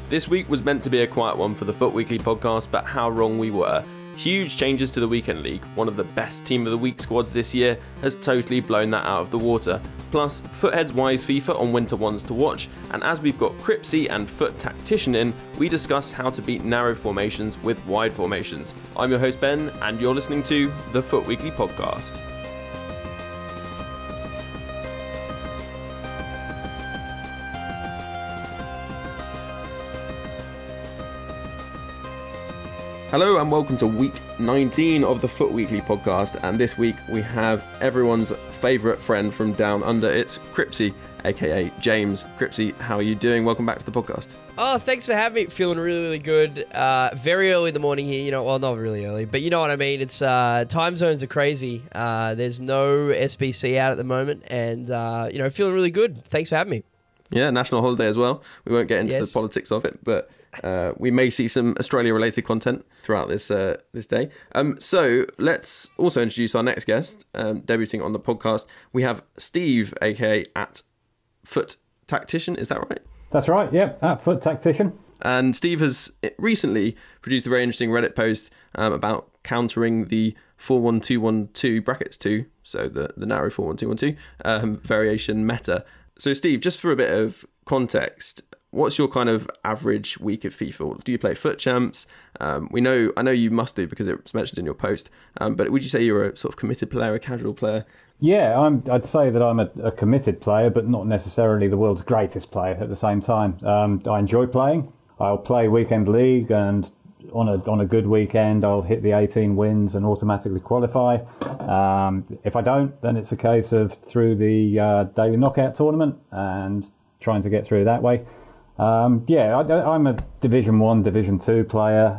This week was meant to be a quiet one for the FUT Weekly podcast, but how wrong we were. Huge changes to the Weekend League. One of the best Team of the Week squads this year has totally blown that out of the water. Plus, Futhead's WyseFIFA on winter ones to watch, and as we've got Cripsy and FUT Tactician in, we discuss how to beat narrow formations with wide formations. I'm your host Ben, and you're listening to the FUT Weekly podcast. Hello and welcome to week 19 of the FUT Weekly podcast, and this week we have everyone's favourite friend from down under. It's Cripsy, aka James. Cripsy, how are you doing? Welcome back to the podcast. Oh, thanks for having me. Feeling really, really good. Very early in the morning here, well, not really early, but you know what I mean. It's time zones are crazy. There's no SBC out at the moment, and feeling really good. Thanks for having me. Yeah, national holiday as well. We won't get into the politics of it, but we may see some Australia-related content throughout this day. So let's also introduce our next guest, debuting on the podcast. We have Steve, aka at FUT Tactician. Is that right? That's right. Yep, at FUT Tactician. And Steve has recently produced a very interesting Reddit post about countering the 4-1-2-1-2 brackets 2, so the narrow 4-1-2-1-2 variation meta. So Steve, just for a bit of context, what's your kind of average week of FIFA? Do you play FUT Champs? I know you must do because it was mentioned in your post, but would you say you're a sort of committed player, a casual player? Yeah, I'd say that I'm a committed player, but not necessarily the world's greatest player at the same time. I enjoy playing. I'll play Weekend League, and on a good weekend, I'll hit the 18 wins and automatically qualify. If I don't, then it's a case of through the daily knockout tournament and trying to get through that way. I'm a Division 1, Division 2 player.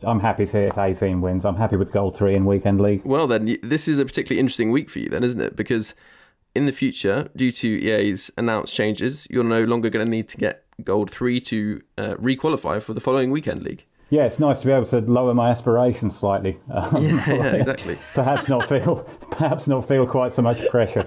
I'm happy to hit 18 wins. I'm happy with Gold 3 in Weekend League. Well then, this is a particularly interesting week for you then, isn't it? Because in the future, due to EA's announced changes, you're no longer going to need to get Gold 3 to re-qualify for the following Weekend League. Yeah, it's nice to be able to lower my aspirations slightly. Yeah, exactly. Perhaps not feel quite so much pressure.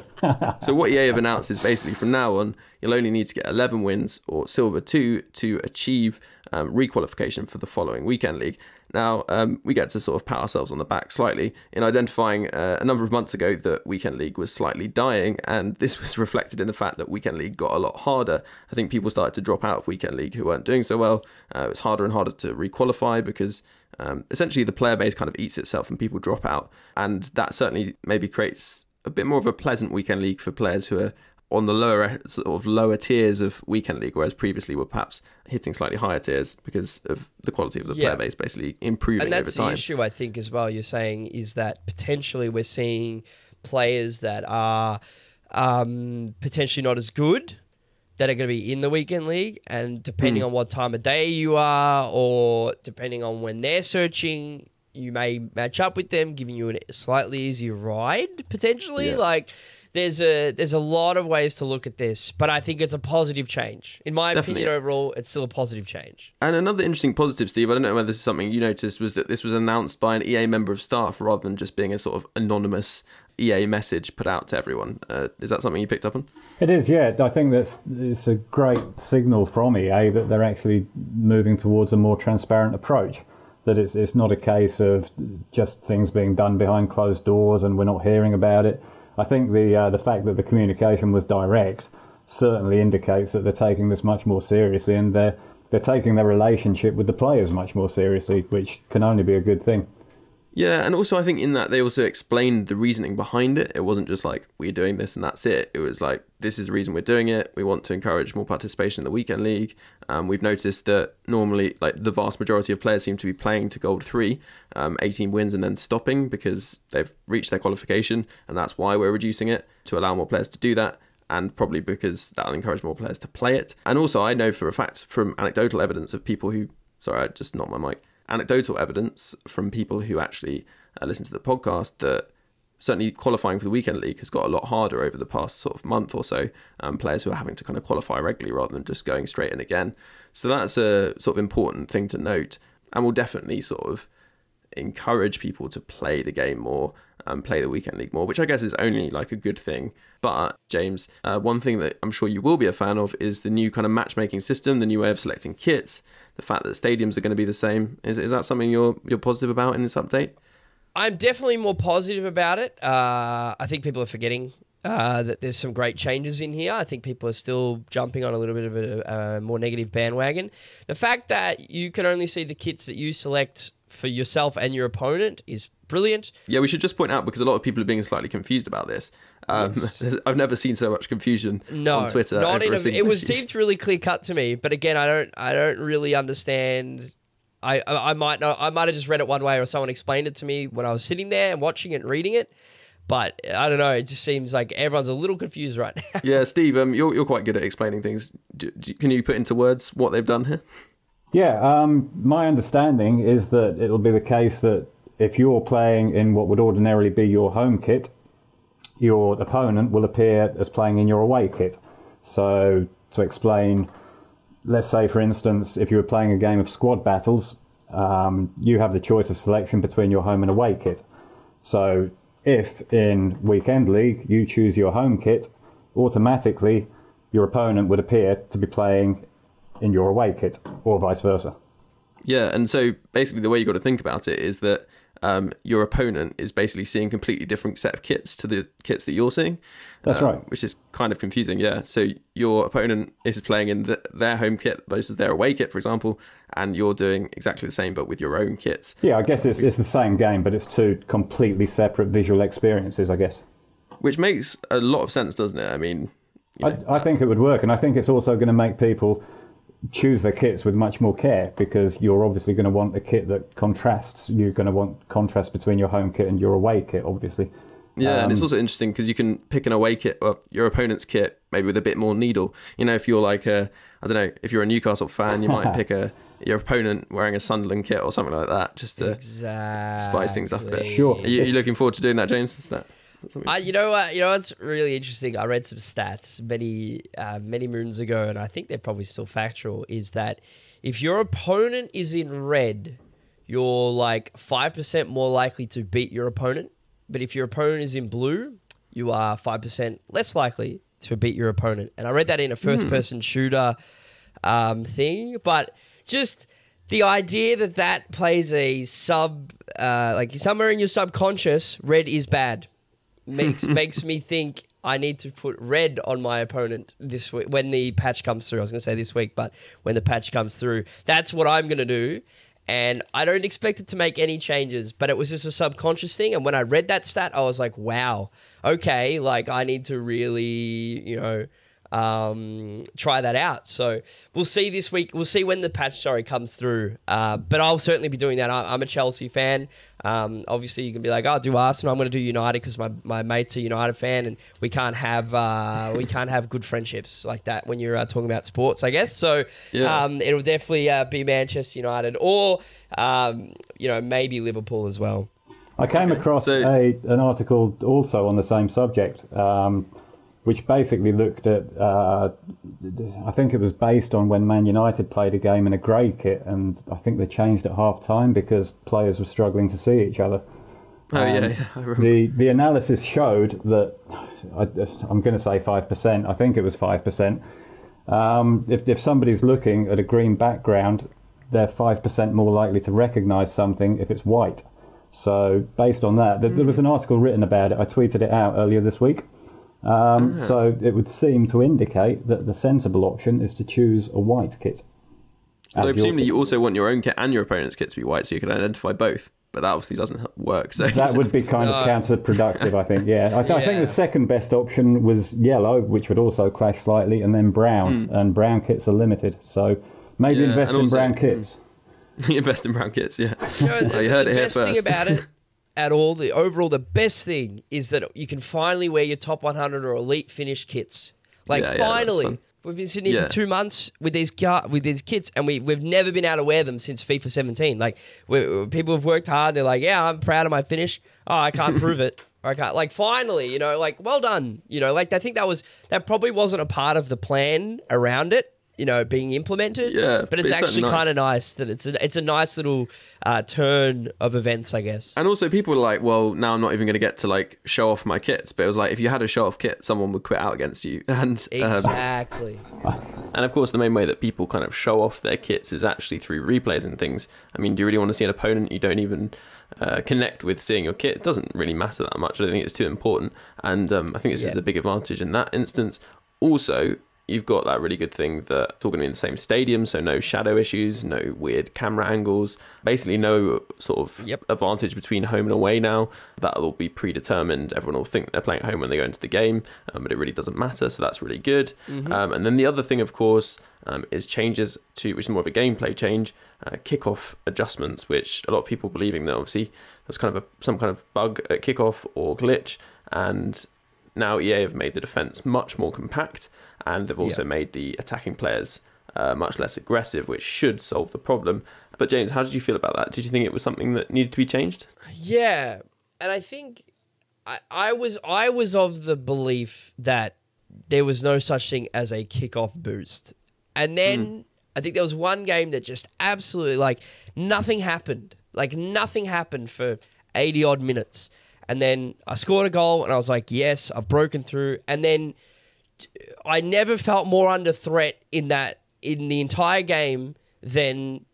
So what EA have announced is basically from now on, you'll only need to get 11 wins or Silver 2 to achieve re-qualification for the following Weekend League. Now, we get to sort of pat ourselves on the back slightly in identifying a number of months ago that Weekend League was slightly dying, and this was reflected in the fact that Weekend League got a lot harder. I think people started to drop out of Weekend League who weren't doing so well. It was harder and harder to re-qualify because essentially the player base kind of eats itself and people drop out, and that certainly maybe creates a bit more of a pleasant Weekend League for players who are on the lower tiers of Weekend League, whereas previously were perhaps hitting slightly higher tiers because of the quality of the player base basically improving over time. And that's the issue, I think, as well, you're saying, is that potentially we're seeing players that are potentially not as good that are going to be in the Weekend League, and depending on what time of day you are or depending on when they're searching, you may match up with them, giving you a slightly easier ride, potentially. Yeah. There's a lot of ways to look at this, but I think it's a positive change. In my opinion, overall, it's still a positive change. And another interesting positive, Steve, I don't know whether this is something you noticed, was that this was announced by an EA member of staff rather than just being a sort of anonymous EA message put out to everyone. Is that something you picked up on? It is, yeah. I think it's a great signal from EA that they're actually moving towards a more transparent approach. That it's not a case of just things being done behind closed doors and we're not hearing about it. I think the fact that the communication was direct certainly indicates that they're taking this much more seriously, and they're taking their relationship with the players much more seriously, which can only be a good thing. Yeah, and also I think in that they also explained the reasoning behind it. It wasn't just like, we're doing this and that's it. It was like, this is the reason we're doing it. We want to encourage more participation in the Weekend League. We've noticed that normally, like, the vast majority of players seem to be playing to Gold 3, 18 wins and then stopping because they've reached their qualification, and that's why we're reducing it, to allow more players to do that, and probably because that'll encourage more players to play it. And also I know for a fact from anecdotal evidence of people who... Sorry, I just knocked my mic. Anecdotal evidence from people who actually listen to the podcast that certainly qualifying for the Weekend League has got a lot harder over the past sort of month or so. Players who are having to kind of qualify regularly rather than just going straight in again. So that's a sort of important thing to note, and will definitely sort of encourage people to play the game more play the weekend league more, which I guess is only like a good thing. But James, one thing that I'm sure you will be a fan of is the new kind of matchmaking system, the new way of selecting kits, the fact that stadiums are going to be the same. Is that something you're positive about in this update? I'm definitely more positive about it. I think people are forgetting that there's some great changes in here. I think people are still jumping on a little bit of a more negative bandwagon. The fact that you can only see the kits that you select for yourself and your opponent is brilliant. Yeah, we should just point out, because a lot of people are being slightly confused about this. Yes. I've never seen so much confusion on Twitter. It seemed really clear cut to me, but again, I don't really understand. I might have just read it one way, or someone explained it to me when I was sitting there and watching it and reading it. But I don't know. It just seems like everyone's a little confused right now. Yeah, Steve, you're quite good at explaining things. Can you put into words what they've done here? Yeah, my understanding is that it'll be the case that if you're playing in what would ordinarily be your home kit, your opponent will appear as playing in your away kit. So to explain, let's say, for instance, if you were playing a game of squad battles, you have the choice of selection between your home and away kit. So if in Weekend League you choose your home kit, automatically your opponent would appear to be playing in your away kit, or vice versa. Yeah, and so basically the way you got to think about it is that your opponent is basically seeing a completely different set of kits to the kits that you're seeing. That's right. Which is kind of confusing, yeah. So your opponent is playing in their home kit versus their away kit, for example, and you're doing exactly the same but with your own kits. Yeah, I guess it's the same game, but it's two completely separate visual experiences, I guess. Which makes a lot of sense, doesn't it? I mean, I think it would work, and I think it's also going to make people choose their kits with much more care, because you're obviously going to want a kit that contrasts. You're going to want contrast between your home kit and your away kit, obviously. Yeah, and it's also interesting because you can pick an away kit, or your opponent's kit, maybe with a bit more needle. You know, if you're like I don't know, if you're a Newcastle fan, you might pick your opponent wearing a Sunderland kit or something like that, just to spice things up a bit. Sure. Are you looking forward to doing that, James? Is that you know what's really interesting? I read some stats many moons ago, and I think they're probably still factual, is that if your opponent is in red, you're like 5% more likely to beat your opponent. But if your opponent is in blue, you are 5% less likely to beat your opponent. And I read that in a first-person shooter thing. But just the idea that plays a like somewhere in your subconscious, red is bad. Makes me think I need to put red on my opponent this week when the patch comes through. I was going to say this week, but when the patch comes through, that's what I'm going to do. And I don't expect it to make any changes, but it was just a subconscious thing. And when I read that stat, I was like, wow, okay, like I need to really, try that out. So we'll see this week. We'll see when the patch, comes through. But I'll certainly be doing that. I'm a Chelsea fan. Obviously, you can be like, "Oh, do Arsenal." I'm going to do United because my mate's a United fan, and we can't have good friendships like that when you're talking about sports, I guess. So yeah. It'll definitely be Manchester United or maybe Liverpool as well. I came across an article also on the same subject, which basically looked at, I think it was based on when Man United played a game in a grey kit, and I think they changed at half-time because players were struggling to see each other. Yeah, I remember. The analysis showed that, I'm going to say 5%, I think it was 5%. If somebody's looking at a green background, they're 5% more likely to recognise something if it's white. So based on that, there was an article written about it. I tweeted it out earlier this week. So it would seem to indicate that the sensible option is to choose a white kit. Although presumably you also want your own kit and your opponent's kit to be white so you can identify both. But that obviously doesn't work. So that would be kind of counterproductive, I think. Yeah, I think the second best option was yellow, which would also clash slightly, and then brown. And brown kits are limited, so maybe invest in brown kits. Invest in brown kits, yeah. You heard it here first. The best thing about it the best thing is that you can finally wear your top 100 or elite finish kits. Finally. We've been sitting here for 2 months with these kits, and we've never been able to wear them since FIFA 17. Like, people have worked hard. They're like, yeah, I'm proud of my finish. Oh, I can't prove it. Or I can't. Like, finally, well done. I think that probably wasn't a part of the plan around it. being implemented. Yeah, but it's actually certainly nice. kind of nice that it's a nice little turn of events, I guess. And also people are like, well, now I'm not even going to get to like show off my kits. But it was like, if you had a show off kit, someone would quit out against you. And Exactly. And of course, the main way that people kind of show off their kits is actually through replays and things. I mean, do you really want to see an opponent you don't even connect with seeing your kit? It doesn't really matter that much. I don't think it's too important. And I think this is a big advantage in that instance. Also, you've got that really good thing that it's all going to be in the same stadium, so no shadow issues, no weird camera angles, basically no sort of advantage between home and away now. That'll all be predetermined. Everyone will think they're playing at home when they go into the game, but it really doesn't matter, so that's really good. And then the other thing, of course, is changes to, which is more of a gameplay change, kickoff adjustments, which a lot of people believing that obviously there's kind of some kind of bug at kickoff or glitch, and now EA have made the defense much more compact, and they've also made the attacking players much less aggressive, which should solve the problem. But James, how did you feel about that? Did you think it was something that needed to be changed? Yeah, and I think I was of the belief that there was no such thing as a kickoff boost, and then I think there was one game that just absolutely like nothing happened for 80 odd minutes. And then I scored a goal and I was like, yes, I've broken through. And then I never felt more under threat in the entire game than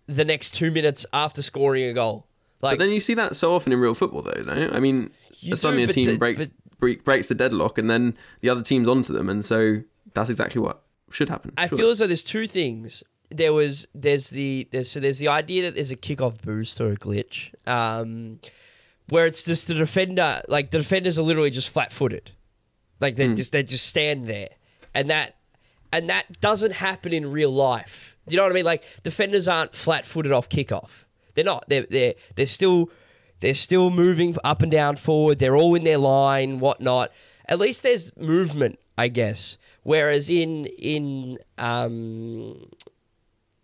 the next 2 minutes after scoring a goal. But then you see that so often in real football, though, don't you? I mean, suddenly a team breaks the deadlock and then the other team's onto them. And so that's exactly what should happen. I feel as though there's two things. There's the idea that there's a kickoff boost or a glitch. Where it's just the defender, like the defenders are literally just flat-footed, like they just stand there, and that doesn't happen in real life. Do you know what I mean? Like defenders aren't flat-footed off kickoff. They're not. They're still moving up and down forward. They're all in their line, whatnot. At least there's movement, I guess. Whereas in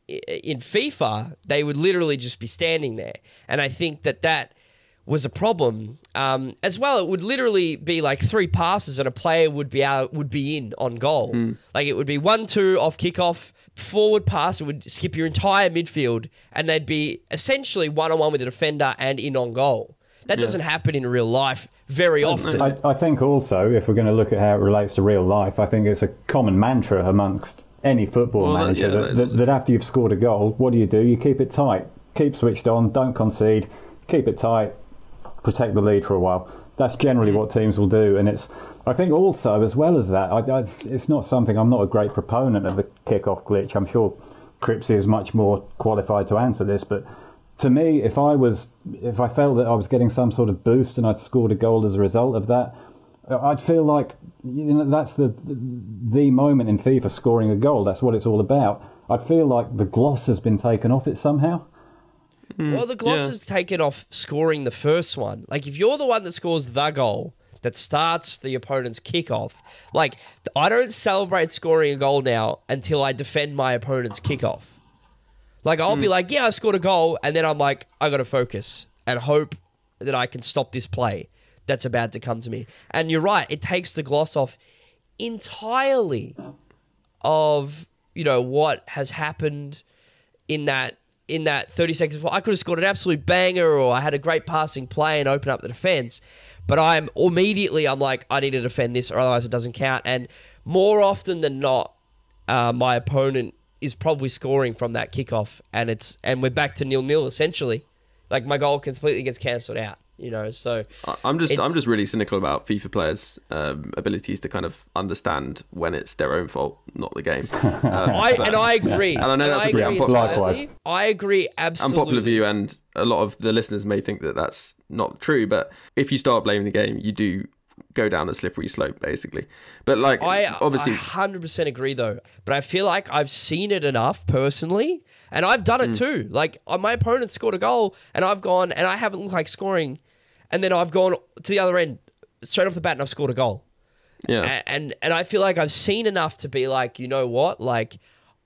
FIFA, they would literally just be standing there, and I think that was a problem. As well, it would literally be like 3 passes and a player would be in on goal. Like it would be 1-2 off kickoff, forward pass, it would skip your entire midfield, and they'd be essentially 1-on-1 with the defender and in on goal. That doesn't happen in real life very often. I think also, if we're going to look at how it relates to real life, I think it's a common mantra amongst any football manager that after you've scored a goal, what do? You keep it tight, keep switched on, don't concede, keep it tight, protect the lead for a while. That's generally what teams will do, and I think also, as well as that, it's not something, I'm not a great proponent of the kickoff glitch. I'm sure Cripsy is much more qualified to answer this, but to me, if I felt that I was getting some sort of boost and I'd scored a goal as a result of that, I'd feel like that's the moment in FIFA, scoring a goal. That's what it's all about. I'd feel like the gloss has been taken off it somehow. Well, the gloss is taken off scoring the first one. Like, if you're the one that scores the goal that starts the opponent's kickoff, like, I don't celebrate scoring a goal now until I defend my opponent's kickoff. Like, I'll be like, yeah, I scored a goal, and then I'm like, I got to focus and hope that I can stop this play that's about to come to me. And you're right, it takes the gloss off entirely of, what has happened in that 30 seconds. Well, I could have scored an absolute banger, or I had a great passing play and open up the defense. But I'm like, I need to defend this, or otherwise it doesn't count. And more often than not, my opponent is probably scoring from that kickoff, and we're back to 0-0 essentially. Like, my goal completely gets cancelled out. So I'm just really cynical about FIFA players' abilities to kind of understand when it's their own fault, not the game. I agree. And I know that's a pretty unpopular. I agree absolutely. Unpopular view, and a lot of the listeners may think that that's not true. But if you start blaming the game, you do go down a slippery slope, basically. But like, obviously, I 100% agree though. But I feel like I've seen it enough personally, and I've done it too. Like, my opponent scored a goal, and I've gone, and I haven't looked like scoring. And then I've gone to the other end straight off the bat and I've scored a goal. Yeah. And I feel like I've seen enough to be like, you know what? Like,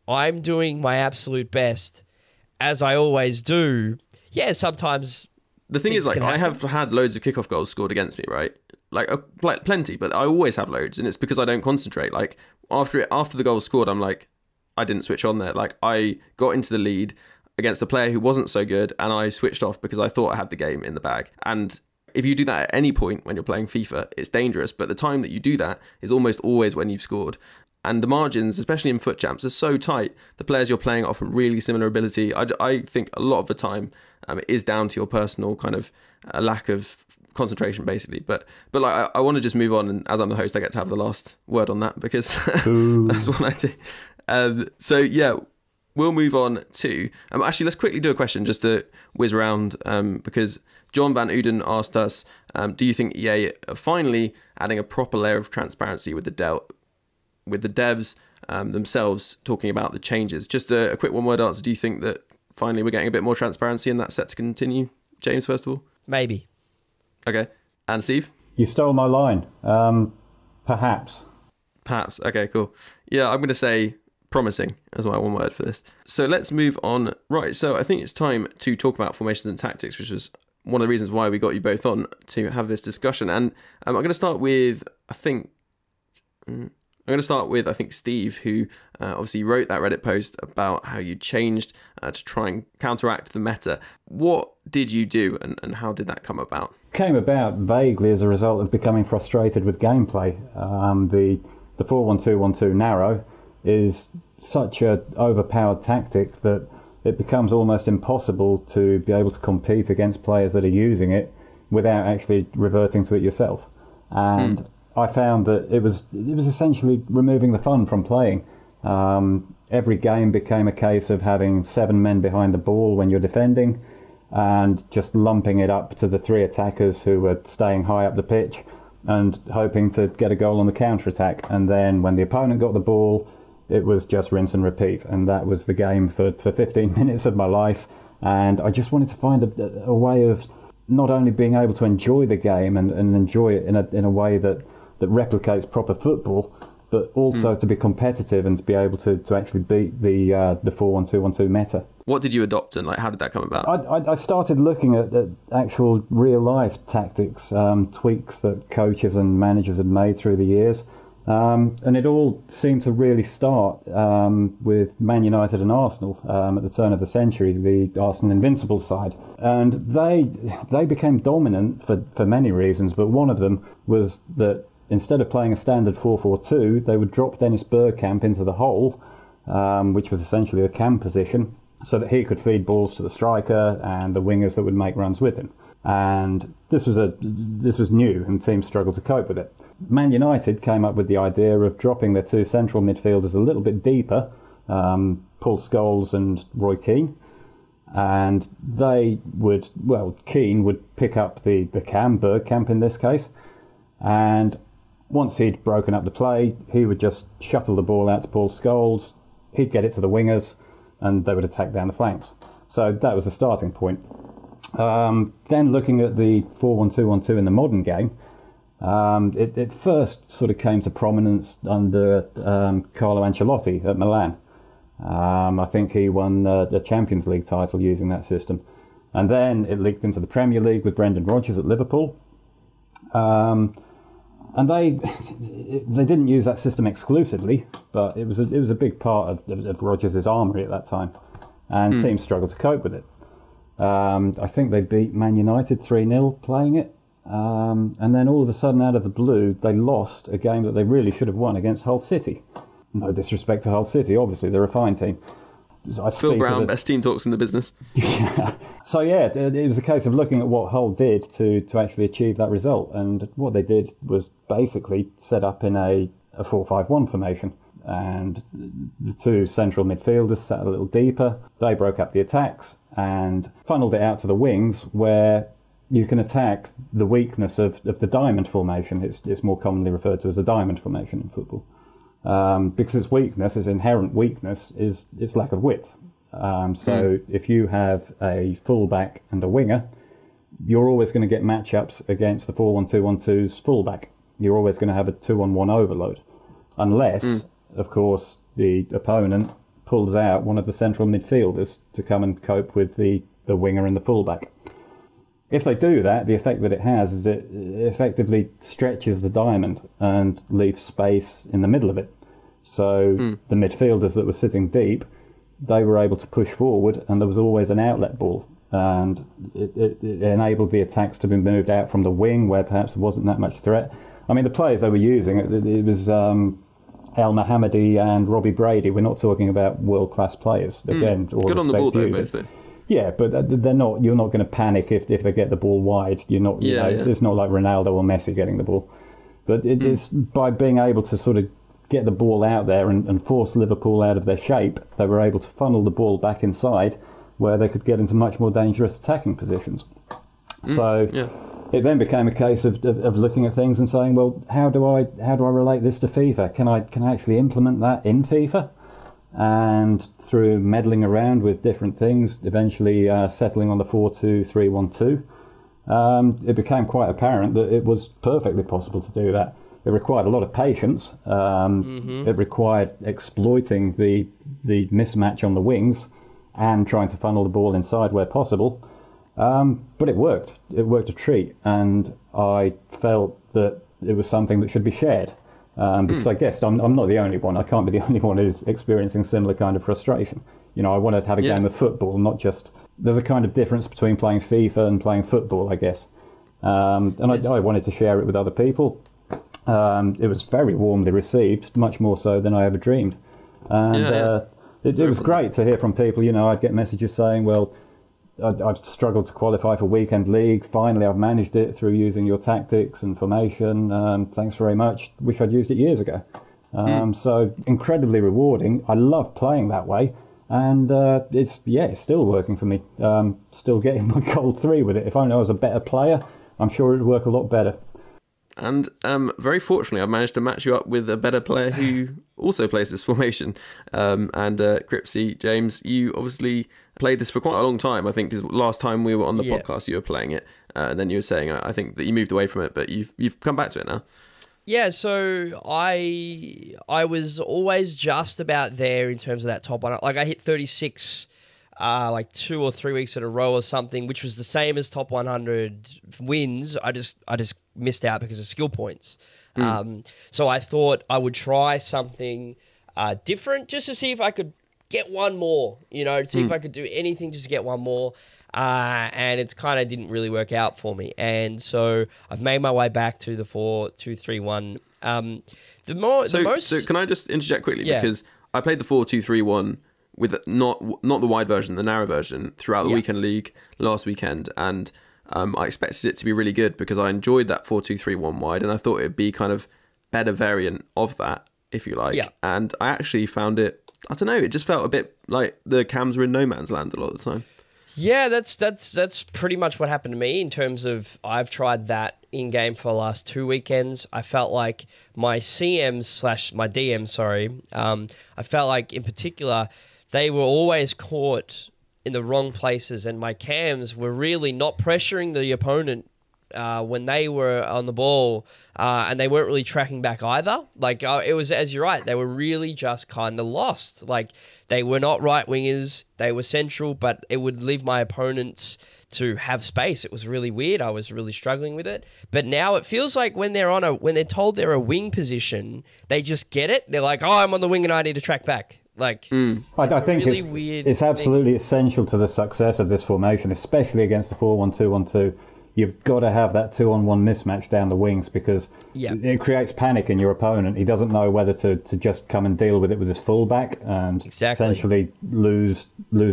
I'm doing my absolute best, as I always do. Yeah, sometimes. The thing is, like, I have had loads of kickoff goals scored against me, right? Like plenty, but I always have loads. And it's because I don't concentrate. Like, after the goal's scored, I'm like, I didn't switch on there. Like, I got into the lead against a player who wasn't so good, and I switched off because I thought I had the game in the bag. And if you do that at any point when you're playing FIFA, it's dangerous. But the time that you do that is almost always when you've scored. And the margins, especially in FUT Champs, are so tight. The players you're playing are from really similar ability. I think a lot of the time it is down to your personal kind of lack of concentration, basically. But like, I want to just move on, and as I'm the host, I get to have the last word on that because that's what I do. So yeah, we'll move on to actually, let's quickly do a question just to whiz around, because John Van Uden asked us, do you think EA are finally adding a proper layer of transparency with the devs themselves talking about the changes? Just a quick one-word answer. Do you think that finally we're getting a bit more transparency and that's set to continue? James, first of all? Maybe. Okay. And Steve? You stole my line. Perhaps. Perhaps. Okay, cool. Yeah, I'm going to say promising as my one word for this. So let's move on. Right, so I think it's time to talk about formations and tactics, which was one of the reasons why we got you both on to have this discussion. And I'm going to start with, I think Steve, who obviously wrote that Reddit post about how you changed to try and counteract the meta. What did you do, and how did that come about? Came about vaguely as a result of becoming frustrated with gameplay. The 4-1-2-1-2 narrow is such a overpowered tactic that it becomes almost impossible to be able to compete against players that are using it without actually reverting to it yourself. And I found that it was essentially removing the fun from playing. Every game became a case of having 7 men behind the ball when you're defending, and just lumping it up to the 3 attackers who were staying high up the pitch and hoping to get a goal on the counter-attack. And then when the opponent got the ball, it was just rinse and repeat. And that was the game for 15 minutes of my life. And I just wanted to find a way of not only being able to enjoy the game and enjoy it in a way that replicates proper football, but also to be competitive and to be able to actually beat the 4-1-2-1-2 meta. What did you adopt, and how did that come about? I started looking at actual real-life tactics, tweaks that coaches and managers had made through the years. And it all seemed to really start with Man United and Arsenal at the turn of the century, the Arsenal Invincible side. And they became dominant for many reasons, but one of them was that instead of playing a standard 4-4-2, they would drop Dennis Bergkamp into the hole, which was essentially a cam position, so that he could feed balls to the striker and the wingers that would make runs with him. And this was new, and teams struggled to cope with it. Man United came up with the idea of dropping their 2 central midfielders a little bit deeper, Paul Scholes and Roy Keane, and Keane would pick up the cam, Bergkamp in this case, and once he'd broken up the play, he would just shuttle the ball out to Paul Scholes, he'd get it to the wingers, and they would attack down the flanks. So that was the starting point. Then looking at the 4-1-2-1-2 in the modern game, it first sort of came to prominence under Carlo Ancelotti at Milan. I think he won the Champions League title using that system. And then it leaked into the Premier League with Brendan Rodgers at Liverpool. And they didn't use that system exclusively, but it was a big part of Rodgers' armoury at that time. And teams struggled to cope with it. I think they beat Man United 3-0 playing it. And then all of a sudden, out of the blue, they lost a game that they really should have won against Hull City. No disrespect to Hull City, obviously, they're a fine team. Phil Brown, best team talks in the business. Yeah. So yeah, it was a case of looking at what Hull did to actually achieve that result. And what they did was basically set up in a 4-5-1 formation. And the 2 central midfielders sat a little deeper. They broke up the attacks and funneled it out to the wings, where you can attack the weakness of the diamond formation. It's more commonly referred to as a diamond formation in football. Because its inherent weakness is its lack of width. So if you have a fullback and a winger, you're always going to get matchups against the 4-1-2-1-2's fullback. You're always going to have a 2-on-1 overload. Unless, of course, the opponent pulls out one of the central midfielders to come and cope with the winger and the fullback. If they do that, the effect that it has is it effectively stretches the diamond and leaves space in the middle of it. So the midfielders that were sitting deep, they were able to push forward, and there was always an outlet ball. And it enabled the attacks to be moved out from the wing where perhaps there wasn't that much threat. I mean, the players they were using, it was El Mohammadi and Robbie Brady. We're not talking about world-class players. Again, good on the ball though, both days. Yeah, but they're not. You're not going to panic if they get the ball wide. You're not. It's not like Ronaldo or Messi getting the ball. But it is by being able to sort of get the ball out there and force Liverpool out of their shape, they were able to funnel the ball back inside, where they could get into much more dangerous attacking positions. So it then became a case of looking at things and saying, well, how do I relate this to FIFA? Can I actually implement that in FIFA? And through meddling around with different things, eventually settling on the 4-2-3-1-2, it became quite apparent that it was perfectly possible to do that. It required a lot of patience. It required exploiting the mismatch on the wings and trying to funnel the ball inside where possible. But it worked. It worked a treat. And I felt that it was something that should be shared. Because I guess I'm not the only one. I can't be the only one who's experiencing similar kind of frustration. You know, I want to have a game of football, not just... There's a kind of difference between playing FIFA and playing football, I guess. And I wanted to share it with other people. It was very warmly received, much more so than I ever dreamed. And it was great to hear from people. You know, I'd get messages saying, well, I've struggled to qualify for weekend league. Finally, I've managed it through using your tactics and formation. Thanks very much. Wish I'd used it years ago. So incredibly rewarding. I love playing that way. And it's still working for me. Still getting my gold 3 with it. If only I was a better player, I'm sure it would work a lot better. And very fortunately, I've managed to match you up with a better player who also plays this formation. And Cripsy, James, you obviously played this for quite a long time. I think because last time we were on the podcast, you were playing it. And then you were saying, I think that you moved away from it, but you've come back to it now. Yeah, so I was always just about there in terms of that top one. Like I hit 36 like 2 or 3 weeks in a row or something, which was the same as top 100 wins. I just missed out because of skill points. So I thought I would try something different just to see if I could get one more, you know, to see if I could do anything just to get one more. And it's kind of didn't really work out for me. And so I've made my way back to the 4-2-3-1. So can I just interject quickly? Because I played the 4-2-3-1 with not the wide version, the narrow version throughout the weekend league last weekend. And I expected it to be really good because I enjoyed that 4-2-3-1 wide. And I thought it'd be kind of better variant of that, if you like. Yeah. And I actually found it, I don't know, it just felt a bit like the cams were in no man's land a lot of the time. Yeah, that's pretty much what happened to me in terms of I've tried that in game for the last 2 weekends. I felt like my CMs/my DMs, I felt like in particular they were always caught in the wrong places, and my cams were really not pressuring the opponent when they were on the ball, and they weren't really tracking back either. Like it was, as you're right, they were really just kind of lost. Like they were not right wingers, they were central, but it would leave my opponents to have space. It was really weird. I was really struggling with it. But now it feels like when they're told they're a wing position, they just get it. They're like, oh, I'm on the wing and I need to track back. Like, I think really it's absolutely essential to the success of this formation, especially against the 4-1-2-1-2. You've got to have that 2-on-1 mismatch down the wings because it creates panic in your opponent. He doesn't know whether to just come and deal with it with his fullback and essentially lose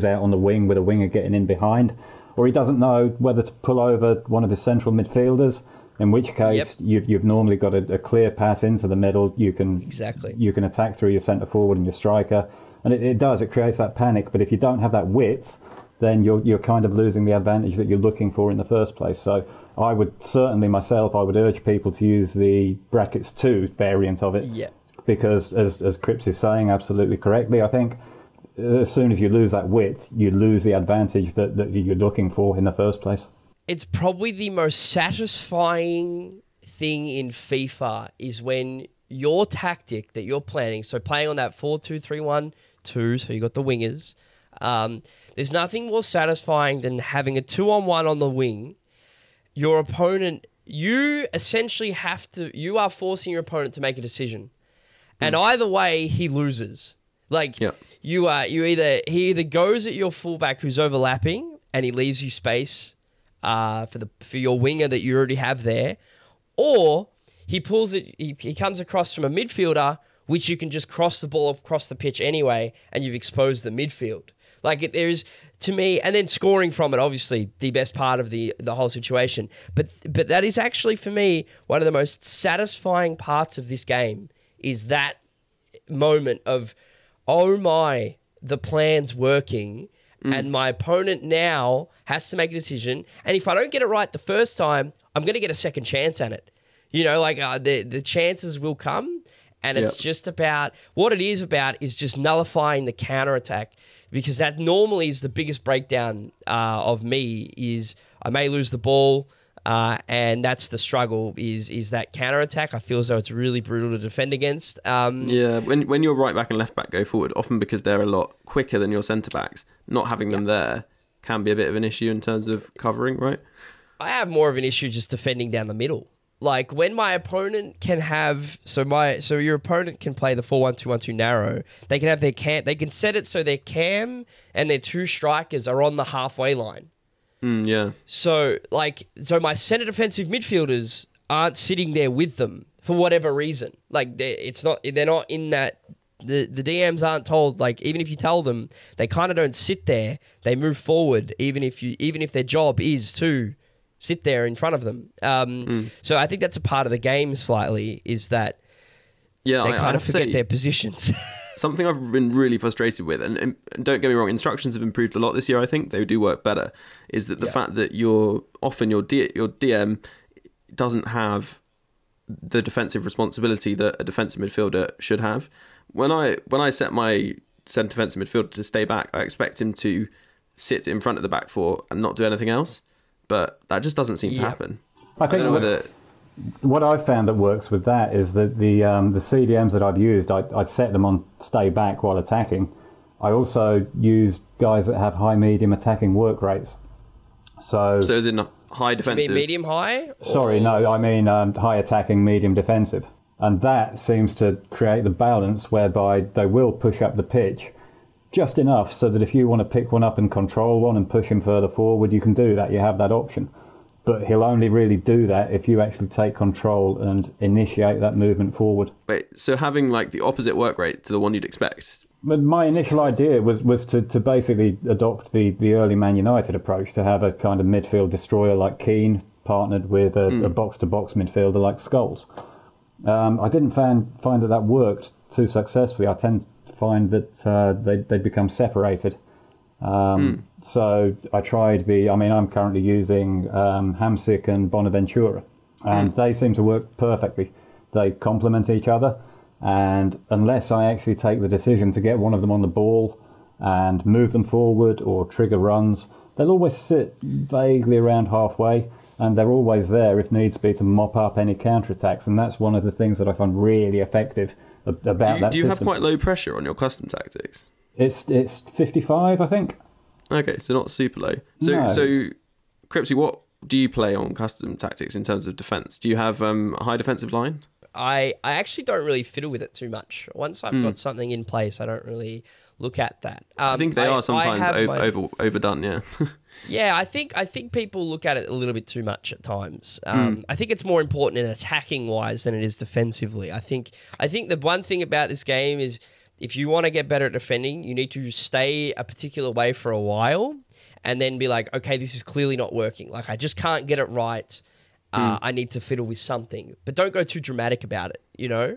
out on the wing with a winger getting in behind, or he doesn't know whether to pull over one of his central midfielders. In which case, you've normally got a clear pass into the middle. You can attack through your centre forward and your striker, and it creates that panic. But if you don't have that width, then you're kind of losing the advantage that you're looking for in the first place. So I would certainly myself, I would urge people to use the brackets 2 variant of it. Yeah. Because as Crips is saying absolutely correctly, I think as soon as you lose that width, you lose the advantage that you're looking for in the first place. It's probably the most satisfying thing in FIFA is when your tactic that you're planning, so playing on that 4-2-3-1-2, so you got the wingers, there's nothing more satisfying than having a 2-on-1 on the wing. Your opponent, you essentially you are forcing your opponent to make a decision. And either way, he loses. Like, he either goes at your fullback who's overlapping and he leaves you space for your winger that you already have there, or he pulls it. He comes across from a midfielder, which you can just cross the ball across the pitch anyway, and you've exposed the midfield. Like, there is, to me, and then scoring from it, obviously the best part of the whole situation. But that is actually, for me, one of the most satisfying parts of this game is that moment of, oh my, the plan's working, and my opponent now has to make a decision. And if I don't get it right the first time, I'm going to get a second chance at it. You know, like the chances will come, and it's just about, what it is about is just nullifying the counterattack, because that normally is the biggest breakdown of me, is I may lose the ball, and that's the struggle, is that counterattack. I feel as though it's really brutal to defend against. When your right back and left back go forward, often because they're a lot quicker than your centre backs, not having them there can be a bit of an issue in terms of covering, right? I have more of an issue just defending down the middle. Like, when my opponent can have, so your opponent can play the 4-1-2-1-2 narrow. They can have their cam. They can set it so their cam and their two strikers are on the halfway line. So my centre defensive midfielders aren't sitting there with them for whatever reason. Like, they're not in that. The DMs aren't told. Like, even if you tell them, they kind of don't sit there. They move forward, even if their job is to sit there in front of them. So I think that's a part of the game slightly, is that they kind of forget their positions. Something I've been really frustrated with, and don't get me wrong, instructions have improved a lot this year, I think. They do work better, is that the fact that your DM doesn't have the defensive responsibility that a defensive midfielder should have. When I set my centre defensive midfielder to stay back, I expect him to sit in front of the back four and not do anything else. But that just doesn't seem to happen. I think what I've found that works with that is that the CDMs that I've used, I set them on stay back while attacking. I also use guys that have high, medium attacking work rates. So is it high defensive? You mean medium high? Sorry, no, I mean high attacking, medium defensive. And that seems to create the balance whereby they will push up the pitch just enough so that if you want to pick one up and control one and push him further forward, you can do that. You have that option. But he'll only really do that if you actually take control and initiate that movement forward. Wait, so having like the opposite work rate to the one you'd expect? But my initial idea was to basically adopt the early Man United approach, to have a kind of midfield destroyer like Keane partnered with a box-to-box midfielder like Scholes. I didn't find that worked too successfully. I tend to find that they become separated. So I tried I'm currently using Hamsik and Bonaventura, and they seem to work perfectly. They complement each other, and unless I actually take the decision to get one of them on the ball and move them forward or trigger runs, they'll always sit vaguely around halfway, and they're always there if needs be to mop up any counterattacks, and that's one of the things that I find really effective about that system. Do you have quite low pressure on your custom tactics? It's 55, I think. Okay, so not super low. So Cripsy, what do you play on custom tactics in terms of defence? Do you have a high defensive line? I actually don't really fiddle with it too much. Once I've got something in place, I don't really look at that. I think they are sometimes overdone, yeah. Yeah, I think people look at it a little bit too much at times. I think it's more important in attacking wise than it is defensively. I think the one thing about this game is, if you want to get better at defending, you need to stay a particular way for a while and then be like, okay, this is clearly not working. Like, I just can't get it right. I need to fiddle with something. But don't go too dramatic about it, you know?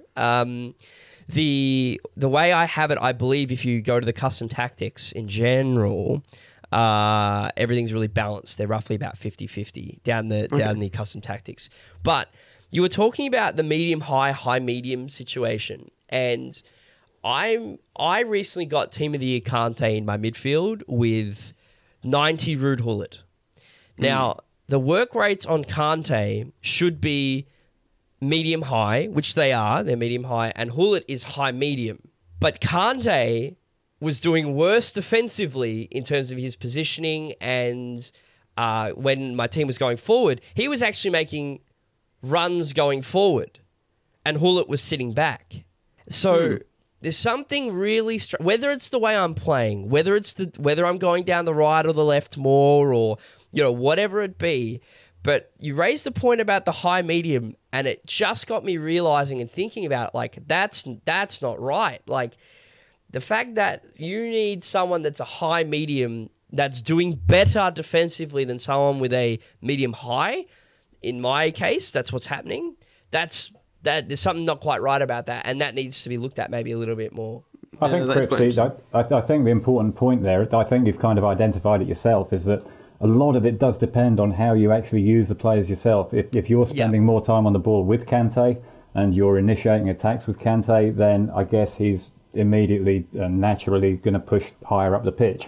The way I have it, I believe if you go to the custom tactics in general, everything's really balanced. They're roughly about 50-50 down the custom tactics. But you were talking about the medium-high, high-medium situation, and I recently got Team of the Year Kante in my midfield with 90 Ruud Gullit. Now, the work rates on Kante should be medium-high, which they are. They're medium-high, and Gullit is high-medium. But Kante was doing worse defensively in terms of his positioning, and when my team was going forward, he was actually making runs going forward, and Gullit was sitting back. So there's something really whether it's the way I'm playing, whether I'm going down the right or the left more, or whatever it be. But you raised the point about the high medium, and it just got me realizing and thinking about it, like that's not right. Like the fact that you need someone that's a high medium that's doing better defensively than someone with a medium high. In my case, that's what's happening. There's something not quite right about that, and that needs to be looked at maybe a little bit more. I think, Cripsy, I think the important point there, I think you've kind of identified it yourself, is that a lot of it does depend on how you actually use the players yourself. If you're spending more time on the ball with Kante and you're initiating attacks with Kante, then I guess he's immediately and naturally going to push higher up the pitch.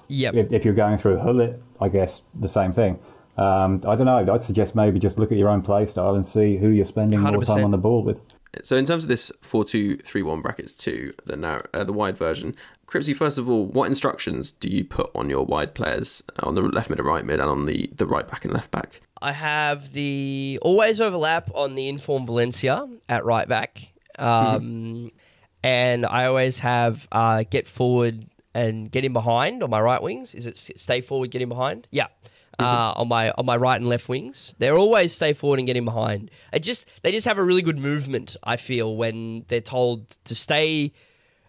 Yep. If you're going through Hullet, I guess the same thing. I don't know. I'd suggest maybe just look at your own play style and see who you're spending 100%. More time on the ball with. So in terms of this 4-2-3-1 brackets 2, the wide version, Cripsy, first of all, what instructions do you put on your wide players, on the left mid and right mid, and on the right back and left back? I have the always overlap on the informed Valencia at right back. And I always have get forward and get in behind on my right wings. Is it stay forward, get in behind? Yeah. On my right and left wings, they're always stay forward and get in behind. They just have a really good movement, I feel, when they're told to stay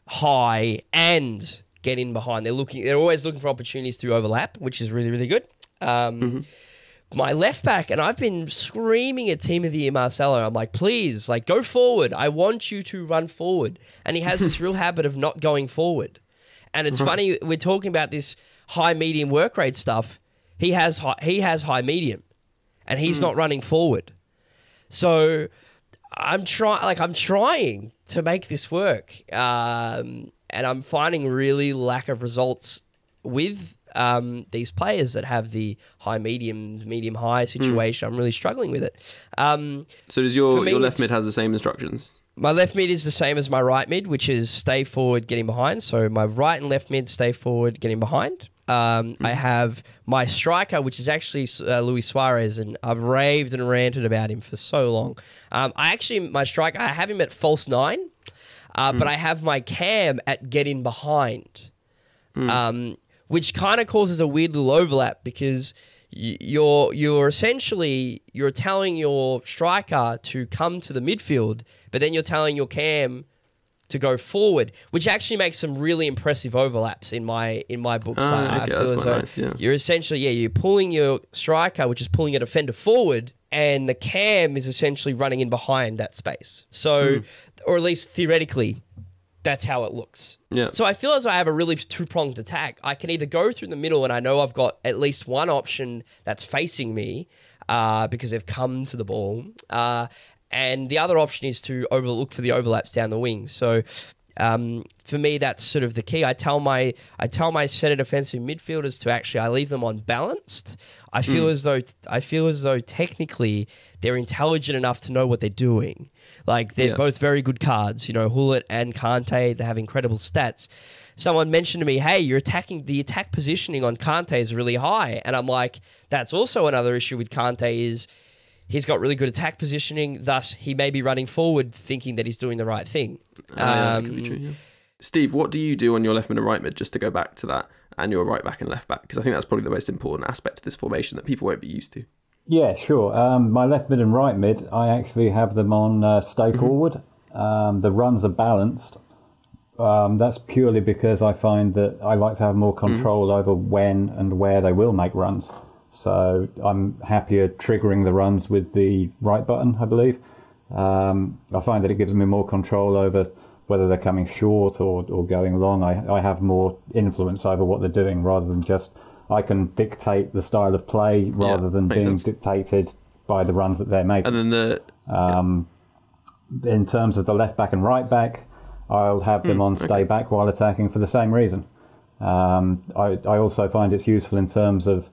high and get in behind. They're always looking for opportunities to overlap, which is really, really good. My left back, and I've been screaming at Team of the Year Marcelo, I'm like, please, like, go forward. I want you to run forward. And he has this real habit of not going forward. And it's funny, we're talking about this high medium work rate stuff. He has high medium, and he's not running forward. So I'm trying to make this work, and I'm finding really lack of results with these players that have the high medium high situation. I'm really struggling with it. So does your left mid has the same instructions? My left mid is the same as my right mid, which is stay forward, getting behind. So my right and left mid, stay forward, getting behind. I have my striker, which is actually Luis Suarez, and I've raved and ranted about him for so long. My striker, I have him at false 9, but I have my cam at get in behind, which kind of causes a weird little overlap because you're essentially telling your striker to come to the midfield, but then you're telling your cam to go forward, which actually makes some really impressive overlaps in my books. I feel as though nice, you're essentially, you're pulling your striker, which is pulling a defender forward, and the cam is essentially running in behind that space. So, or at least theoretically, that's how it looks. Yeah. So I feel as though I have a really two-pronged attack. I can either go through the middle, and I know I've got at least one option that's facing me because they've come to the ball, and the other option is to look for the overlaps down the wing. So for me, that's sort of the key. I tell my set of defensive midfielders to I leave them on balanced. I feel as though technically they're intelligent enough to know what they're doing. Like they're both very good cards. Hullet and Kante, they have incredible stats. Someone mentioned to me, hey, the attack positioning on Kante is really high. And I'm like, that's also another issue with Kante is he's got really good attack positioning, thus he may be running forward thinking that he's doing the right thing. That could be true, yeah. Steve, what do you do on your left mid and right mid, just to go back to that, and your right back and left back? Because I think that's probably the most important aspect of this formation that people won't be used to. Yeah, sure. My left mid and right mid, I actually have them on stay forward. The runs are balanced. That's purely because I find that I like to have more control over when and where they will make runs. So I'm happier triggering the runs with the right button, I believe. I find that it gives me more control over whether they're coming short or going long. I have more influence over what they're doing rather than just I can dictate the style of play rather than being dictated by the runs that they're making. And then in terms of the left back and right back, I'll have them on stay back while attacking for the same reason. I also find it's useful in terms of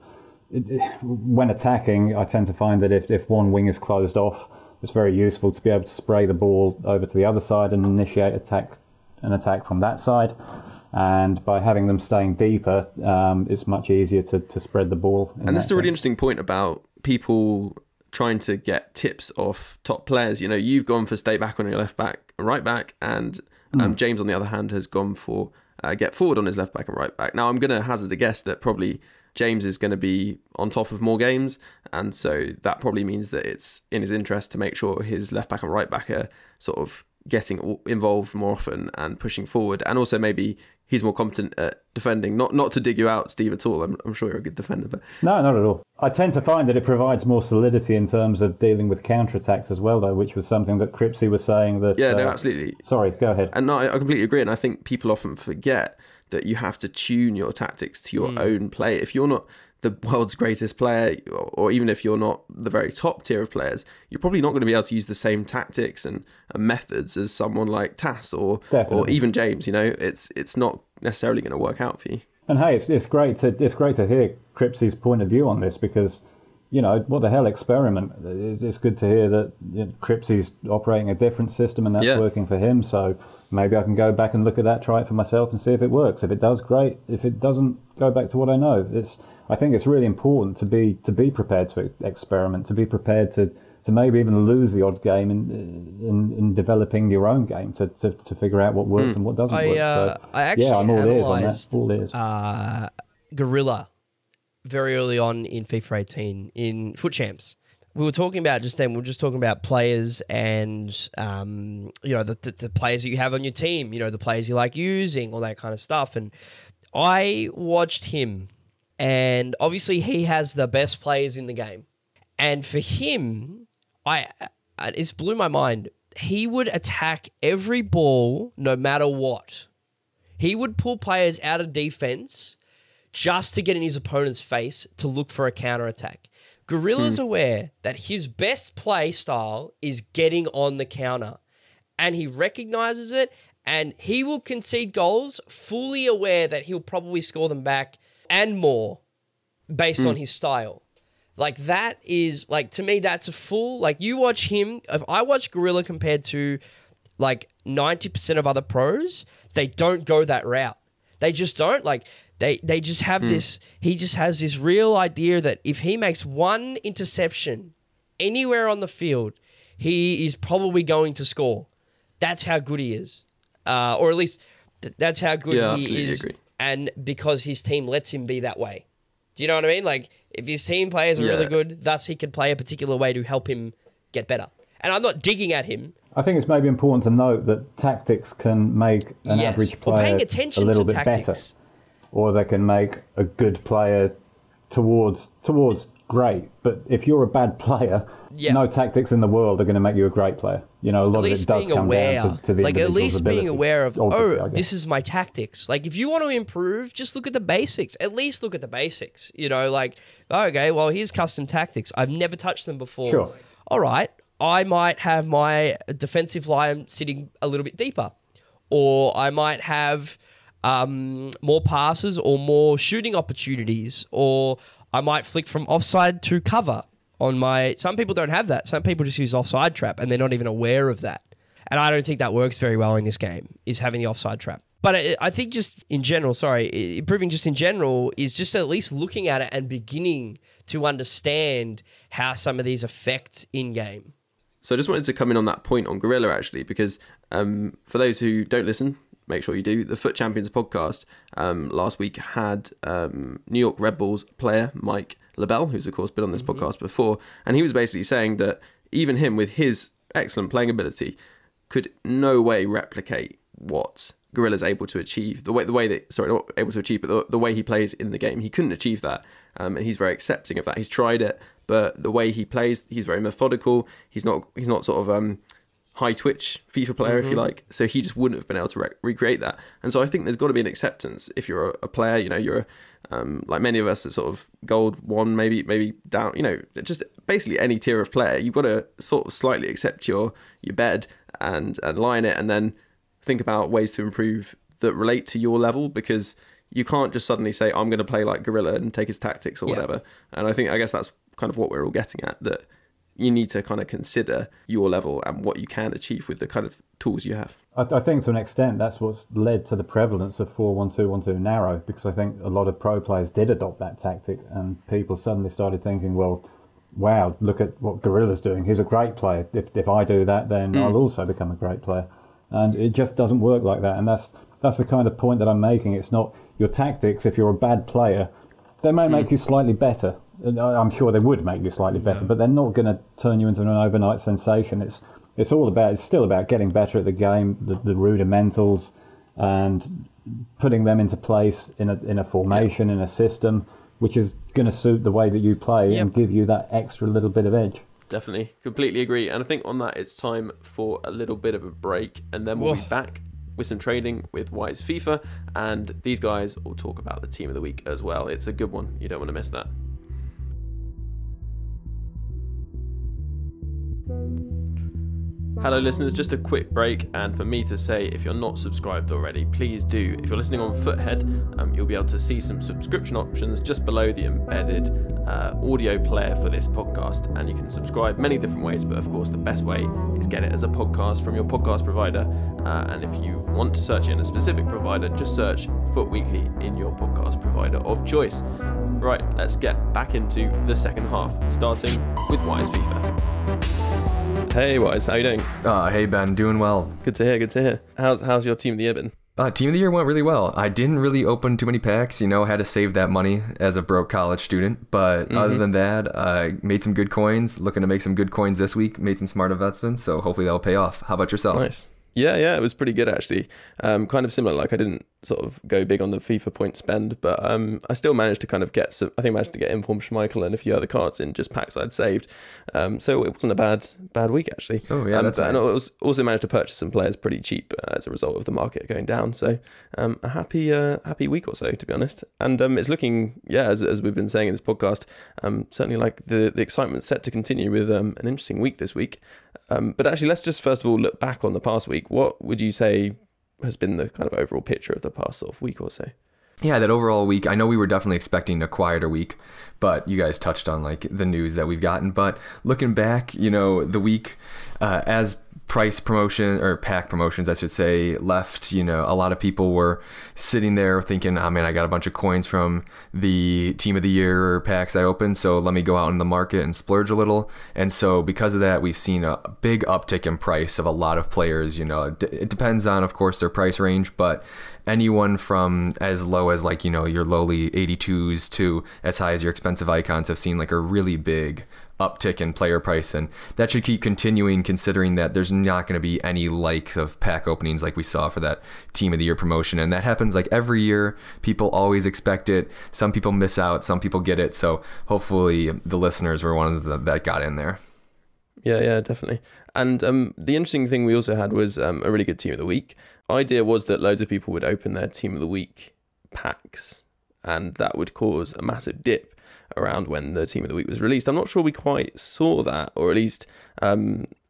when attacking. I tend to find that if one wing is closed off, it's very useful to be able to spray the ball over to the other side and initiate an attack from that side. And by having them staying deeper, it's much easier to spread the ball. And this is a really interesting point about people trying to get tips off top players. You've gone for stay back on your left back. and right back, and James, on the other hand, has gone for get forward on his left back and right back. Now, I'm going to hazard a guess that probably James is going to be on top of more games, and so that probably means that it's in his interest to make sure his left back and right back are sort of getting involved more often and pushing forward, and also maybe he's more competent at defending. Not to dig you out, Steve, at all. I'm sure you're a good defender, but no, not at all. I tend to find that it provides more solidity in terms of dealing with counterattacks as well, though, which was something that Cripsy was saying that. Yeah, no, absolutely. Sorry, go ahead. And no, I completely agree, and I think people often forget that you have to tune your tactics to your own play. If you're not the world's greatest player, or even if you're not the very top tier of players, you're probably not going to be able to use the same tactics and methods as someone like Tass or even James. You know, it's not necessarily going to work out for you. And hey, it's great to hear Cripsy's point of view on this, because, you know, what the hell, experiment. It's good to hear that, you know, Cripsy's operating a different system and that's working for him. So maybe I can go back and look at that, try it for myself and see if it works. If it does, great. If it doesn't, go back to what I know. I think it's really important to be prepared to experiment, to be prepared to maybe even lose the odd game in developing your own game, to figure out what works and what doesn't work. So, I actually I'm all analysed ears on that. All ears. Gorilla very early on in FIFA 18 in FUT Champs. We were talking about just then, we were just talking about players and, you know, the players that you have on your team, you know, the players you like using, all that kind of stuff. And I watched him, and obviously he has the best players in the game. And for him, it blew my mind. He would attack every ball no matter what. He would pull players out of defense just to get in his opponent's face to look for a counter-attack. Gorilla's aware that his best play style is getting on the counter, and he recognizes it, and he will concede goals fully aware that he'll probably score them back and more based on his style. Like, that is, like, to me, that's a full, like, you watch him, if I watch Gorilla compared to, like, 90% of other pros, they don't go that route. They just don't, like, they just have this, he just has this real idea that if he makes one interception anywhere on the field, he is probably going to score. That's how good he is. Or at least, that's how good he is. Agree. And because his team lets him be that way. Do you know what I mean? Like, if his team players are really good, thus he can play a particular way to help him get better. And I'm not digging at him. I think it's maybe important to note that tactics can make an average player a little bit better. Or they can make a good player towards great. But if you're a bad player, no tactics in the world are going to make you a great player. You know, a lot of it does come down to the individual's ability. At least being aware of, this is my tactics. Like, if you want to improve, just look at the basics. At least look at the basics. You know, like, okay, well, here's custom tactics. I've never touched them before. Sure. All right, I might have my defensive line sitting a little bit deeper. Or I might have more passes or more shooting opportunities. Or I might flick from offside to cover. Some people don't have that. Some people just use offside trap and they're not even aware of that. And I don't think that works very well in this game, is having the offside trap. But I think just in general, improving just in general is just at least looking at it and beginning to understand how some of these affect in-game. So I just wanted to come in on that point on Gorilla, actually, because for those who don't listen, make sure you do. The FUT Champions podcast last week had New York Red Bulls player Mike LaBelle, who's of course been on this podcast before, and he was basically saying that even him, with his excellent playing ability, could no way replicate what Gorilla's able to achieve. The way not able to achieve, but the way he plays in the game, he couldn't achieve that, and he's very accepting of that. He's tried it, but the way he plays, he's very methodical. He's not sort of high twitch FIFA player, if you like. So he just wouldn't have been able to recreate that. And so I think there's got to be an acceptance if you're a player. You know, you're like many of us at sort of gold 1, maybe down. You know, just basically any tier of player. You've got to sort of slightly accept your bed and lie in it, and then think about ways to improve that relate to your level, because you can't just suddenly say, I'm going to play like Gorilla and take his tactics or whatever. And I guess that's kind of what we're all getting at, that you need to kind of consider your level and what you can achieve with the kind of tools you have. I think to an extent that's what's led to the prevalence of 4-1-2-1-2 narrow, because I think a lot of pro players did adopt that tactic, and people suddenly started thinking, well, wow, look at what Gorilla's doing. He's a great player. If I do that, then I'll also become a great player. And it just doesn't work like that. And that's the kind of point that I'm making. It's not your tactics. If you're a bad player, they may make you slightly better. I'm sure they would make you slightly better, but they're not going to turn you into an overnight sensation. It's still about getting better at the game, the rudimentals, and putting them into place in a formation, in a system, which is going to suit the way that you play and give you that extra little bit of edge. Definitely, completely agree. And I think on that, it's time for a little bit of a break, and then we'll be back with some trading with WyseFIFA, and these guys will talk about the team of the week as well. It's a good one. You don't want to miss that. Hello listeners, just a quick break, and for me to say, if you're not subscribed already, please do. If you're listening on Futhead, you'll be able to see some subscription options just below the embedded audio player for this podcast, and you can subscribe many different ways, but of course the best way is get it as a podcast from your podcast provider, and if you want to search it in a specific provider, just search FUT Weekly in your podcast provider of choice. Right, let's get back into the second half, starting with WyseFIFA. Hey Wise, how you doing? Hey Ben, doing well. Good to hear, good to hear. How's your team of the year been? Team of the year went really well. I didn't really open too many packs, had to save that money as a broke college student. But other than that, I made some good coins, looking to make some good coins this week, made some smart investments, so hopefully that'll pay off. How about yourself? Nice. Yeah, it was pretty good actually. Kind of similar, like I didn't sort of go big on the FIFA point spend, but I still managed to kind of get some, I think I managed to get Inform Schmeichel and a few other cards in just packs I'd saved. So it wasn't a bad week actually. Oh yeah, that's nice. And I also managed to purchase some players pretty cheap as a result of the market going down. So a happy week or so, to be honest. And it's looking, as we've been saying in this podcast, certainly like the excitement's set to continue with an interesting week this week. But actually, let's just first of all look back on the past week. What would you say has been the kind of overall picture of the past sort of week or so? Yeah, that overall week, I know we were definitely expecting a quieter week, but you guys touched on like the news that we've gotten. But looking back, the week as price promotion or pack promotions, I should say, left, a lot of people were sitting there thinking, oh man, I got a bunch of coins from the team of the year packs I opened, so let me go out in the market and splurge a little. And so because of that, we've seen a big uptick in price of a lot of players. It depends on, of course, their price range, but anyone from as low as like, your lowly 82s to as high as your expensive icons have seen like a really big uptick in player price, and that should keep continuing considering that there's not going to be any like of pack openings like we saw for that team of the year promotion, and that happens like every year. People always expect it. Some people miss out, some people get it, so hopefully the listeners were ones that got in there. Yeah, definitely. And the interesting thing we also had was a really good team of the week. Idea was that loads of people would open their team of the week packs, and that would cause a massive dip around when the team of the week was released. I'm not sure we quite saw that, or at least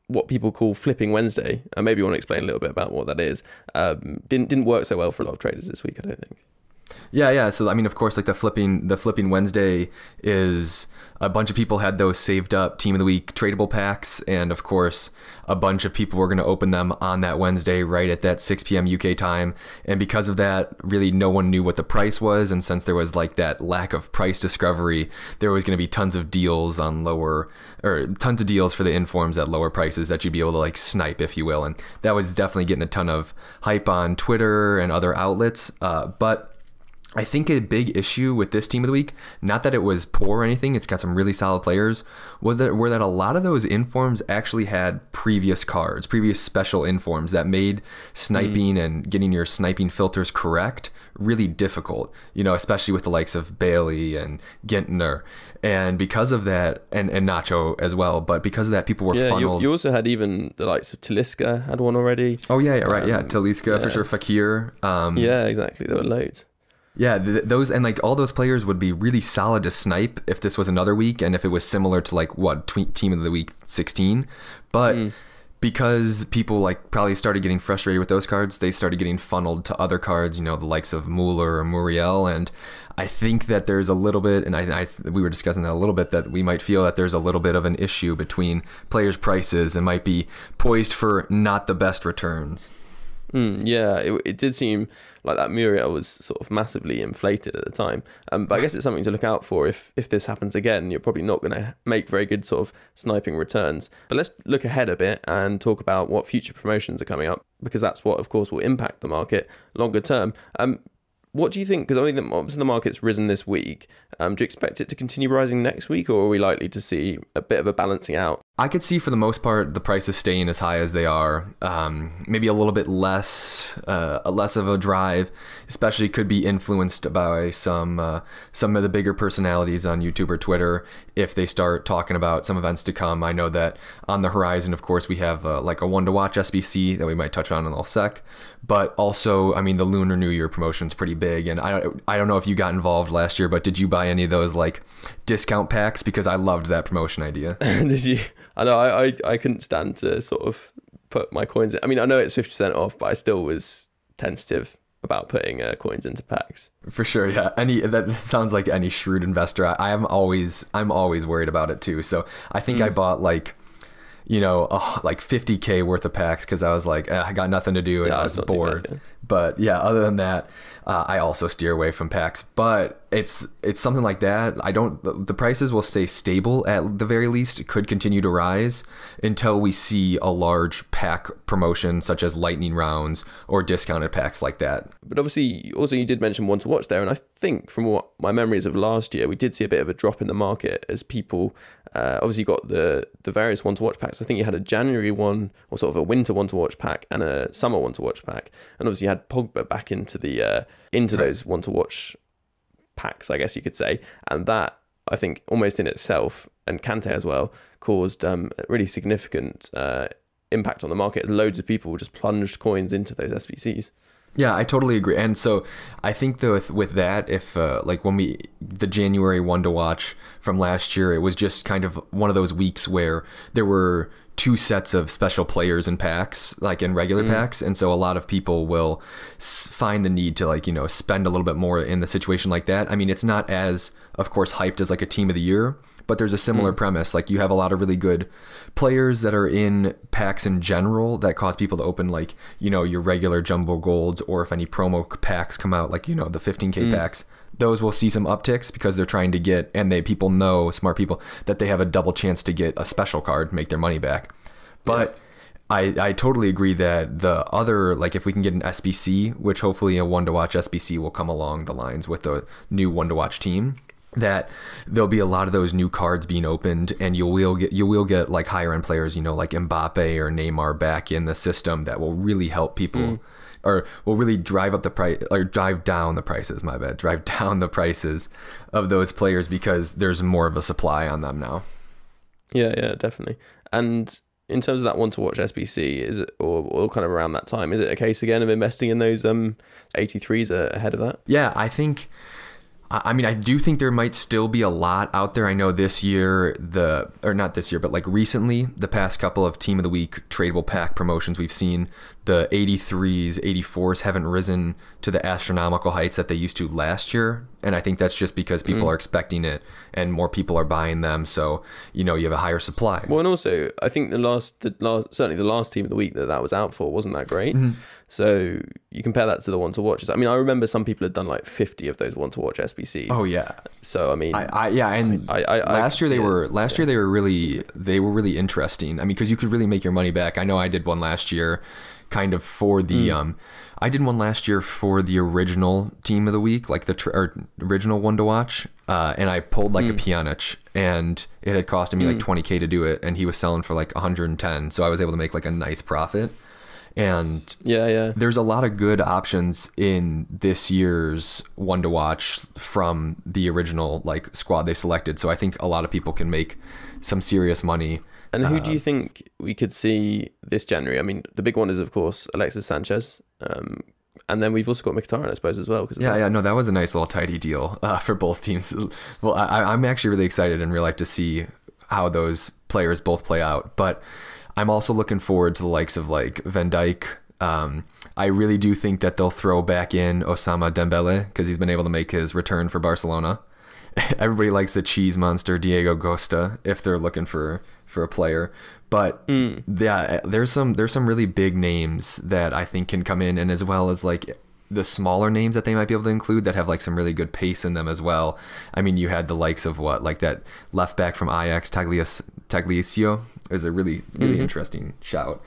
what people call flipping Wednesday. Maybe you want to explain a little bit about what that is. Didn't work so well for a lot of traders this week, I don't think. Yeah. So I mean, of course, like the flipping Wednesday is a bunch of people had those saved up team of the week tradable packs, and of course, a bunch of people were going to open them on that Wednesday right at that 6 p.m. UK time. And because of that, really no one knew what the price was, and since there was like that lack of price discovery, there was going to be tons of deals for the informs at lower prices that you'd be able to like snipe, if you will. And that was definitely getting a ton of hype on Twitter and other outlets, but I think a big issue with this team of the week, not that it was poor or anything, it's got some really solid players, was that a lot of those informs actually had previous cards, previous special informs that made sniping and getting your sniping filters correct really difficult, especially with the likes of Bailey and Gentner. And because of that, and Nacho as well, but because of that, people were funneled. You also had even the likes of Talisca had one already. Oh, yeah, right, yeah, Talisca, for sure, Fakir. Yeah, exactly, there were loads. Yeah, those and like all those players would be really solid to snipe if this was another week and if it was similar to like team of the week 16. But because people like probably started getting frustrated with those cards, they started getting funneled to other cards, the likes of Mueller or Muriel. And I think that there's a little bit, and we were discussing that a little bit, that we might feel that there's a little bit of an issue between players' prices and might be poised for not the best returns. Yeah, it did seem like that Muriel was sort of massively inflated at the time. But I guess it's something to look out for if this happens again. You're probably not going to make very good sort of sniping returns. But let's look ahead a bit and talk about what future promotions are coming up, because that's what, of course, will impact the market longer term. What do you think? Because I mean, obviously the market's risen this week. Do you expect it to continue rising next week, or are we likely to see a bit of a balancing out? I could see for the most part the prices staying as high as they are. Maybe a little bit less of a drive, especially could be influenced by some of the bigger personalities on YouTube or Twitter if they start talking about some events to come. I know that on the horizon, of course, we have like a one-to-watch SBC that we might touch on in a little sec. But also, I mean, the Lunar New Year promotion is pretty big, and I don't know if you got involved last year, but did you buy any of those like discount packs? Because I loved that promotion idea. Did you? I know I couldn't stand to sort of put my coins in. I mean, I know it's 50% off, but I still was tentative about putting coins into packs. For sure, yeah. That sounds like any shrewd investor. I'm always worried about it too. So I think I bought like 50K worth of packs because I was like, I got nothing to do and I was bored. Bad, yeah. But yeah, other than that, I also steer away from packs. But it's something like that. The prices will stay stable at the very least. It could continue to rise until we see a large pack promotion such as lightning rounds or discounted packs like that. But obviously, also you did mention one to watch there, and I think from what my memories of last year, we did see a bit of a drop in the market as people obviously got the various one to watch packs. I think you had a January one, or sort of a winter one to watch pack, and a summer one to watch pack, and obviously you had Pogba back into those one to watch packs, I guess you could say, and that I think almost in itself, and Kante as well, caused a really significant impact on the market. Loads of people just plunged coins into those SBCs. Yeah, I totally agree. And so I think that with that, if like when the January one to watch from last year, it was just kind of one of those weeks where there were two sets of special players in packs, like in regular packs. And so a lot of people will find the need to spend a little bit more in the situation like that. I mean, it's not as, of course, hyped as like a team of the year, but there's a similar premise. Like you have a lot of really good players that are in packs in general that cause people to open your regular jumbo golds, or if any promo packs come out, the 15K packs, those will see some upticks because they're trying to get, and people know, smart people, that they have a double chance to get a special card, make their money back. But I totally agree that the other, if we can get an SBC, which hopefully a one to watch SBC will come along the lines with the new one to watch team, that there'll be a lot of those new cards being opened, and you will get like higher end players, like Mbappe or Neymar back in the system that will really help people, or will really drive up the price, or drive down the prices of those players, because there's more of a supply on them now. Yeah, definitely. And in terms of that one to watch SBC, is it or kind of around that time, is it a case again of investing in those 83s ahead of that? Yeah, I do think there might still be a lot out there. I know this year, not this year, but recently, the past couple of Team of the Week tradable pack promotions we've seen, the 83s, 84s haven't risen to the astronomical heights that they used to last year. And I think that's just because people are expecting it and more people are buying them. So, you have a higher supply. Well, and also, I think certainly the last Team of the Week that was out for wasn't that great. So you compare that to the one to watches. I mean, I remember some people had done 50 of those one to watch SBCs. Oh yeah. So I mean, last year they were really interesting. I mean, because you could really make your money back. I know I did one last year, kind of for the I did one last year for the original Team of the Week, like the original one to watch, and I pulled a Pjanic, and it had costed me 20K to do it, and he was selling for 110, so I was able to make a nice profit. And there's a lot of good options in this year's one to watch from the original squad they selected, so I think a lot of people can make some serious money. And who do you think we could see this January? I mean, the big one is, of course, Alexis Sanchez. And then we've also got Mkhitaryan, I suppose, as well. No, that was a nice little tidy deal for both teams. Well, I'm actually really excited in real life to see how those players both play out. But I'm also looking forward to the likes of Van Dijk. I really do think that they'll throw back in Osama Dembele because he's been able to make his return for Barcelona. Everybody likes the cheese monster Diego Costa if they're looking for a player. But yeah, there's some really big names that I think can come in, and as well as like the smaller names that they might be able to include that have like some really good pace in them as well. I mean, you had the likes of like that left back from Ajax, Tagliacio, is a really interesting shout.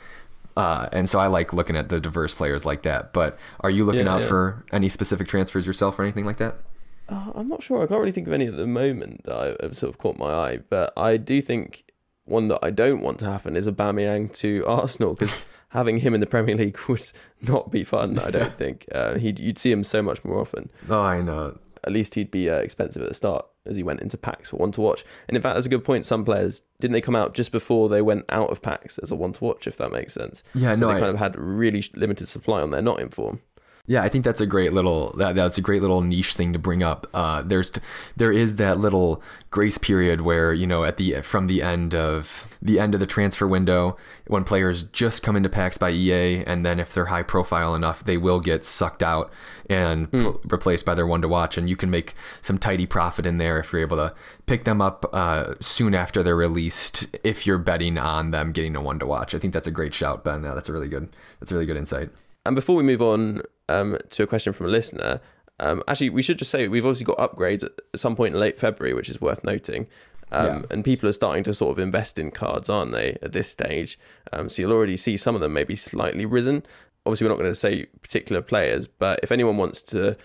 And so I like looking at the diverse players like that. But are you looking out for any specific transfers yourself or anything like that? I'm not sure. I can't really think of any at the moment that have sort of caught my eye. But I do think one that I don't want to happen is Aubameyang to Arsenal, because having him in the Premier League would not be fun, I don't think. You'd see him so much more often. Oh, I know. At least he'd be expensive at the start as he went into packs for one to watch. And in fact, that's a good point. Some players, didn't they come out just before they went out of packs as a one to watch, if that makes sense? Yeah, so they kind of had really limited supply on their not in form. Yeah, I think that's a great little that's a great little niche thing to bring up. There is that little grace period where, you know, from the end of the transfer window, when players just come into packs by EA, and then if they're high profile enough, they will get sucked out and replaced by their one to watch, and you can make some tidy profit in there if you're able to pick them up soon after they're released, if you're betting on them getting a one to watch. I think that's a great shout, Ben. That's a really good insight. And before we move on to a question from a listener, actually, we should just say we've obviously got upgrades at some point in late February, which is worth noting. And people are starting to sort of invest in cards, aren't they, at this stage? So you'll already see some of them maybe slightly risen. Obviously, we're not going to say particular players, but if anyone wants to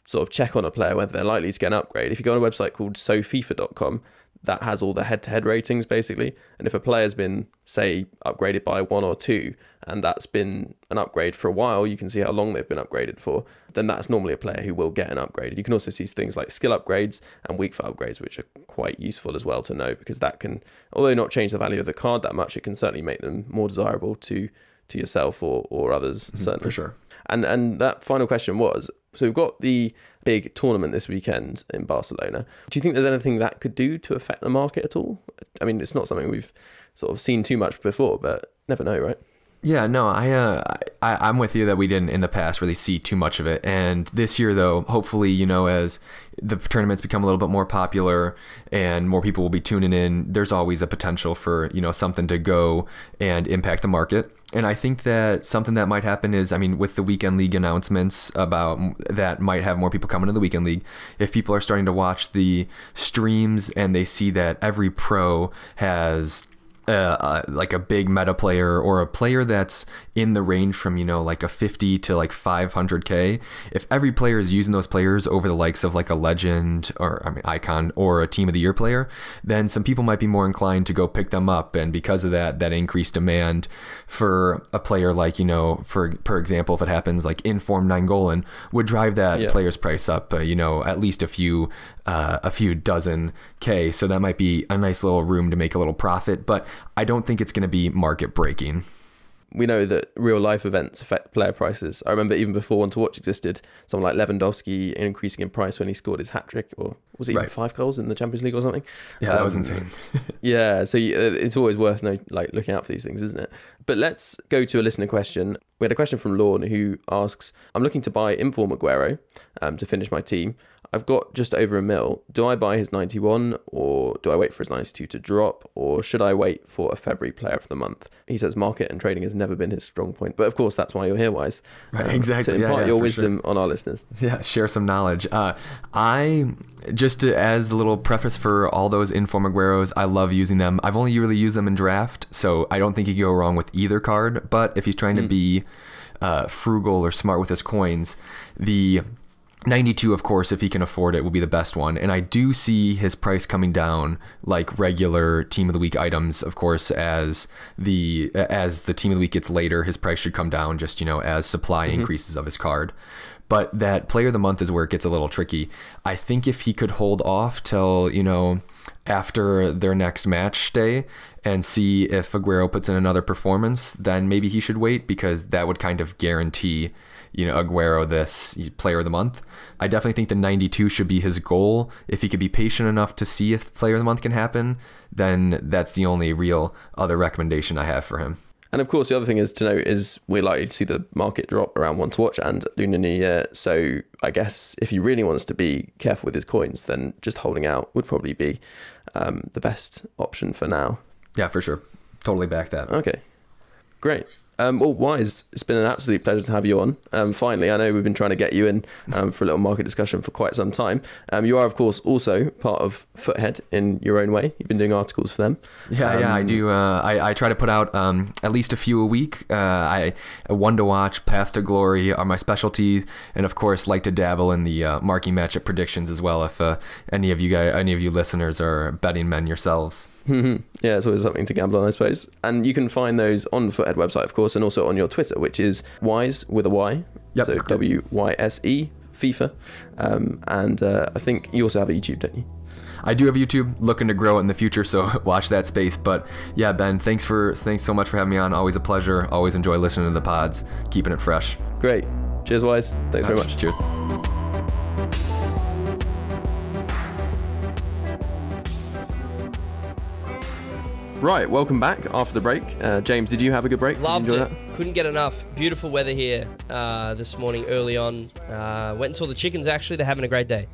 sort of check on a player, whether they're likely to get an upgrade, if you go on a website called SoFIFA.com, that has all the head-to-head ratings, basically. And if a player's been, say, upgraded by 1 or 2, and that's been an upgrade for a while, you can see how long they've been upgraded for, then that's normally a player who will get an upgrade. You can also see things like skill upgrades and weak foot upgrades, which are quite useful as well to know, because that can, although not change the value of the card that much, it can certainly make them more desirable to yourself or others, certainly. For sure. And that final question was, so we've got the big tournament this weekend in Barcelona. Do you think there's anything that could do to affect the market at all? I mean, it's not something we've sort of seen too much before, but never know, right? Yeah, no, I'm with you that we didn't in the past really see too much of it. And this year, though, hopefully, you know, as the tournaments become a little bit more popular and more people will be tuning in, there's always a potential for, you know, something to go and impact the market. And I think that something that might happen is, I mean, with the weekend league announcements about that might have more people coming to the weekend league. If people are starting to watch the streams and they see that every pro has like a big meta player or a player that's in the range from, you know, like a 50 to like 500k, if every player is using those players over the likes of like a legend or, I mean, icon or a team of the year player, then some people might be more inclined to go pick them up. And because of that increased demand for a player like, you know, for example, if it happens like Inform Nainggolan would drive that player's price up, you know, at least a few dozen K. So that might be a nice little room to make a little profit, but I don't think it's going to be market breaking. We know that real life events affect player prices. I remember even before One to Watch existed, someone like Lewandowski increasing in price when he scored his hat-trick, or was it even 5 goals in the Champions League or something? Yeah, that was insane. Yeah, so it's always worth looking out for these things, isn't it? But let's go to a listener question. We had a question from Lorne who asks, I'm looking to buy Inform Aguero to finish my team. I've got just over £1 million. Do I buy his 91 or do I wait for his 92 to drop, or should I wait for a February player of the month? He says market and trading has never been his strong point, but of course that's why you're here, Wise. Right, exactly. To impart your wisdom on our listeners. Yeah, share some knowledge. I just as a little preface for all those Inform Agueros, I love using them. I've only really used them in draft, so I don't think you can go wrong with either card. But if he's trying to be frugal or smart with his coins, the 92, of course, if he can afford it, will be the best one. And I do see his price coming down like regular Team of the Week items. Of course, as the Team of the Week gets later, his price should come down just, you know, as supply increases of his card. But that Player of the Month is where it gets a little tricky. I think if he could hold off till, you know, after their next match day and see if Aguero puts in another performance, then maybe he should wait, because that would kind of guarantee, you know, Aguero this Player of the Month. I definitely think the 92 should be his goal. If he could be patient enough to see if Player of the Month can happen, then that's the only real other recommendation I have for him. And of course, the other thing is to note is we're likely to see the market drop around One to Watch and Lunar New Year. So I guess if he really wants to be careful with his coins, then just holding out would probably be the best option for now. Yeah, for sure. totally back that. Okay, great. Well, Wise, it's been an absolute pleasure to have you on. Finally, I know we've been trying to get you in for a little market discussion for quite some time. You are, of course, also part of Futhead in your own way. You've been doing articles for them. Yeah, I do. I try to put out at least a few a week. One to watch, Path to Glory are my specialties, and of course, like to dabble in the marquee matchup predictions as well. If any of you listeners are betting men yourselves. Yeah, it's always something to gamble on, I suppose. And you can find those on the Futhead website, of course, and also on your Twitter, which is Wyse with a Y. Yep. So WYSE, FIFA. And I think you also have a YouTube, don't you? I do have YouTube, looking to grow it in the future, so watch that space. But yeah, Ben, thanks so much for having me on. Always a pleasure. Always enjoy listening to the pods, keeping it fresh. Great. Cheers, Wyse. Thanks very much. Cheers. Right, welcome back after the break. James, did you have a good break? Loved Did you it. enjoy that? Couldn't get enough. Beautiful weather here this morning early on. Went and saw the chickens, actually. They're having a great day.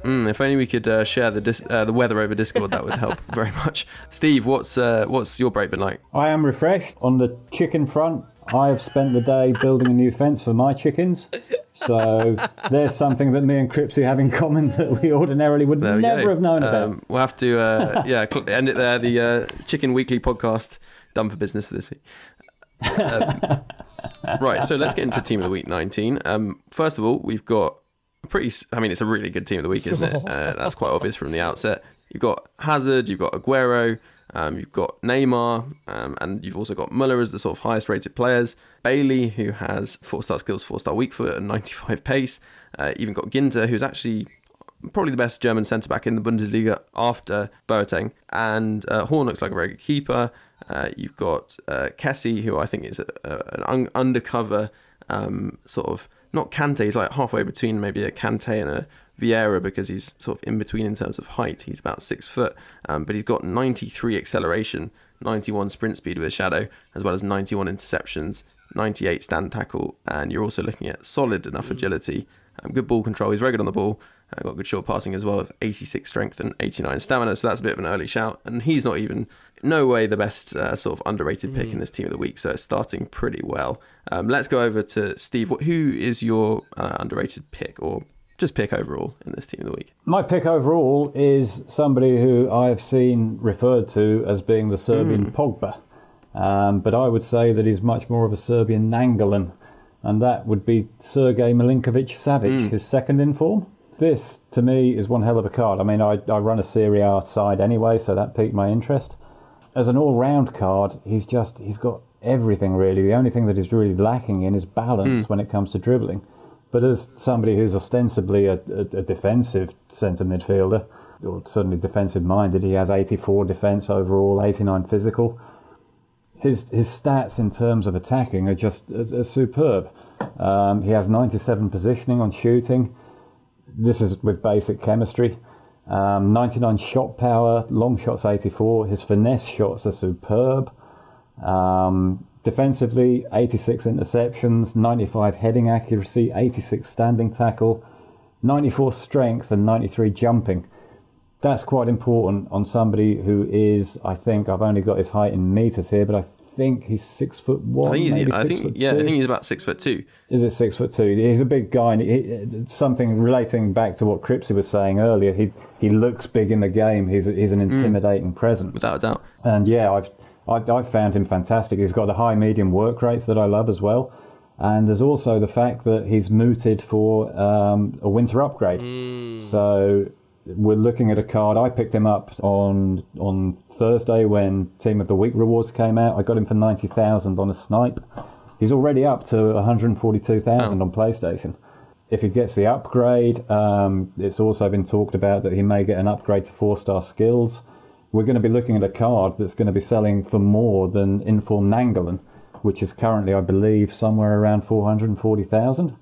If only we could share the weather over Discord, that would help very much. Steve, what's your break been like? I am refreshed. On the chicken front, I have spent the day building a new fence for my chickens. So there's something that me and Cripsy have in common that we ordinarily would never have known about. We'll have to end it there. The Chicken Weekly podcast done for business for this week. Right, so let's get into Team of the Week 19. First of all, we've got it's a really good Team of the Week, isn't it? That's quite obvious from the outset. You've got Hazard, you've got Aguero, you've got Neymar, and you've also got Muller as the sort of highest rated players. Bailey, who has 4-star skills, 4-star weak foot, and 95 pace. Even got Ginter, who's actually probably the best German centre-back in the Bundesliga after Boateng. And Horn looks like a very good keeper. You've got Kessie, who I think is an undercover sort of, not Kante, he's like halfway between maybe a Kante and a Vieira, because he's sort of in between in terms of height. He's about 6 foot, but he's got 93 acceleration, 91 sprint speed with a shadow, as well as 91 interceptions, 98 stand tackle, and you're also looking at solid enough agility, good ball control. He's very good on the ball. Got good short passing as well, with 86 strength and 89 stamina, so that's a bit of an early shout. And he's not even, no way, the best sort of underrated pick in this Team of the Week, so it's starting pretty well. Let's go over to Steve. Who is your underrated pick, or just pick overall in this Team of the Week? My pick overall is somebody who I've seen referred to as being the Serbian Pogba. But I would say that he's much more of a Serbian Nangolan, and that would be Sergej Milinkovic-Savic, his second in form. This, to me, is one hell of a card. I mean, I run a Serie A side anyway, so that piqued my interest. As an all-round card, he's got everything, really. The only thing that he's really lacking in is balance when it comes to dribbling. But as somebody who's ostensibly a defensive centre midfielder, or certainly defensive-minded, he has 84 defence overall, 89 physical. His stats in terms of attacking are just are superb. He has 97 positioning on shooting. This is with basic chemistry. 99 shot power, long shots 84. His finesse shots are superb. Defensively, 86 interceptions, 95 heading accuracy, 86 standing tackle, 94 strength and 93 jumping. That's quite important on somebody who is, I think, I've only got his height in metres here, but I think he's 6'1". I think he's about 6'2". Is it 6'2"? He's a big guy, and something relating back to what Cripsy was saying earlier. He looks big in the game. He's an intimidating presence, without a doubt. And yeah, I've found him fantastic. He's got the high medium work rates that I love as well. And there's also the fact that he's mooted for a winter upgrade. So we're looking at a card. I picked him up on Thursday when Team of the Week rewards came out. I got him for 90,000 on a snipe. He's already up to 142,000 on PlayStation. If he gets the upgrade, it's also been talked about that he may get an upgrade to 4-star skills. We're going to be looking at a card that's going to be selling for more than Inform Nangolan, which is currently, I believe, somewhere around 440,000.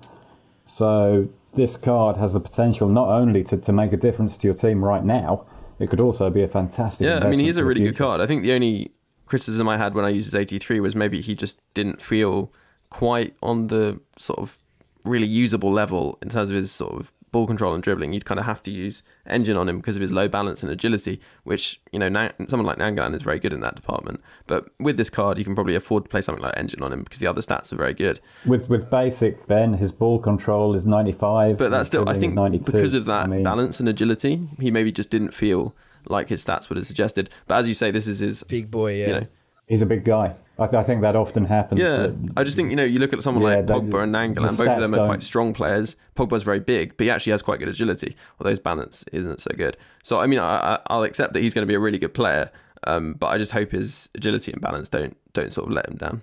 So this card has the potential not only to make a difference to your team right now, it could also be a fantastic investment. I mean, he's a really future. good card. I think the only criticism I had when I used his 83 was maybe he just didn't feel quite on the sort of really usable level in terms of his sort of ball control and dribbling, you'd kind of have to use Engine on him because of his low balance and agility, which, you know, someone like Nangalan is very good in that department. But with this card, you can probably afford to play something like Engine on him because the other stats are very good. With basic, Ben, his ball control is 95. But that's still, I think, 92. because of that balance and agility, he maybe just didn't feel like his stats would have suggested. But as you say, this is his big boy, yeah. You know, he's a big guy. I think that often happens. Yeah, I just think, you know, you look at someone like Pogba and Nangalan, both of them are quite strong players. Pogba's very big, but he actually has quite good agility, although his balance isn't so good. So, I mean, I'll accept that he's going to be a really good player, but I just hope his agility and balance don't sort of let him down.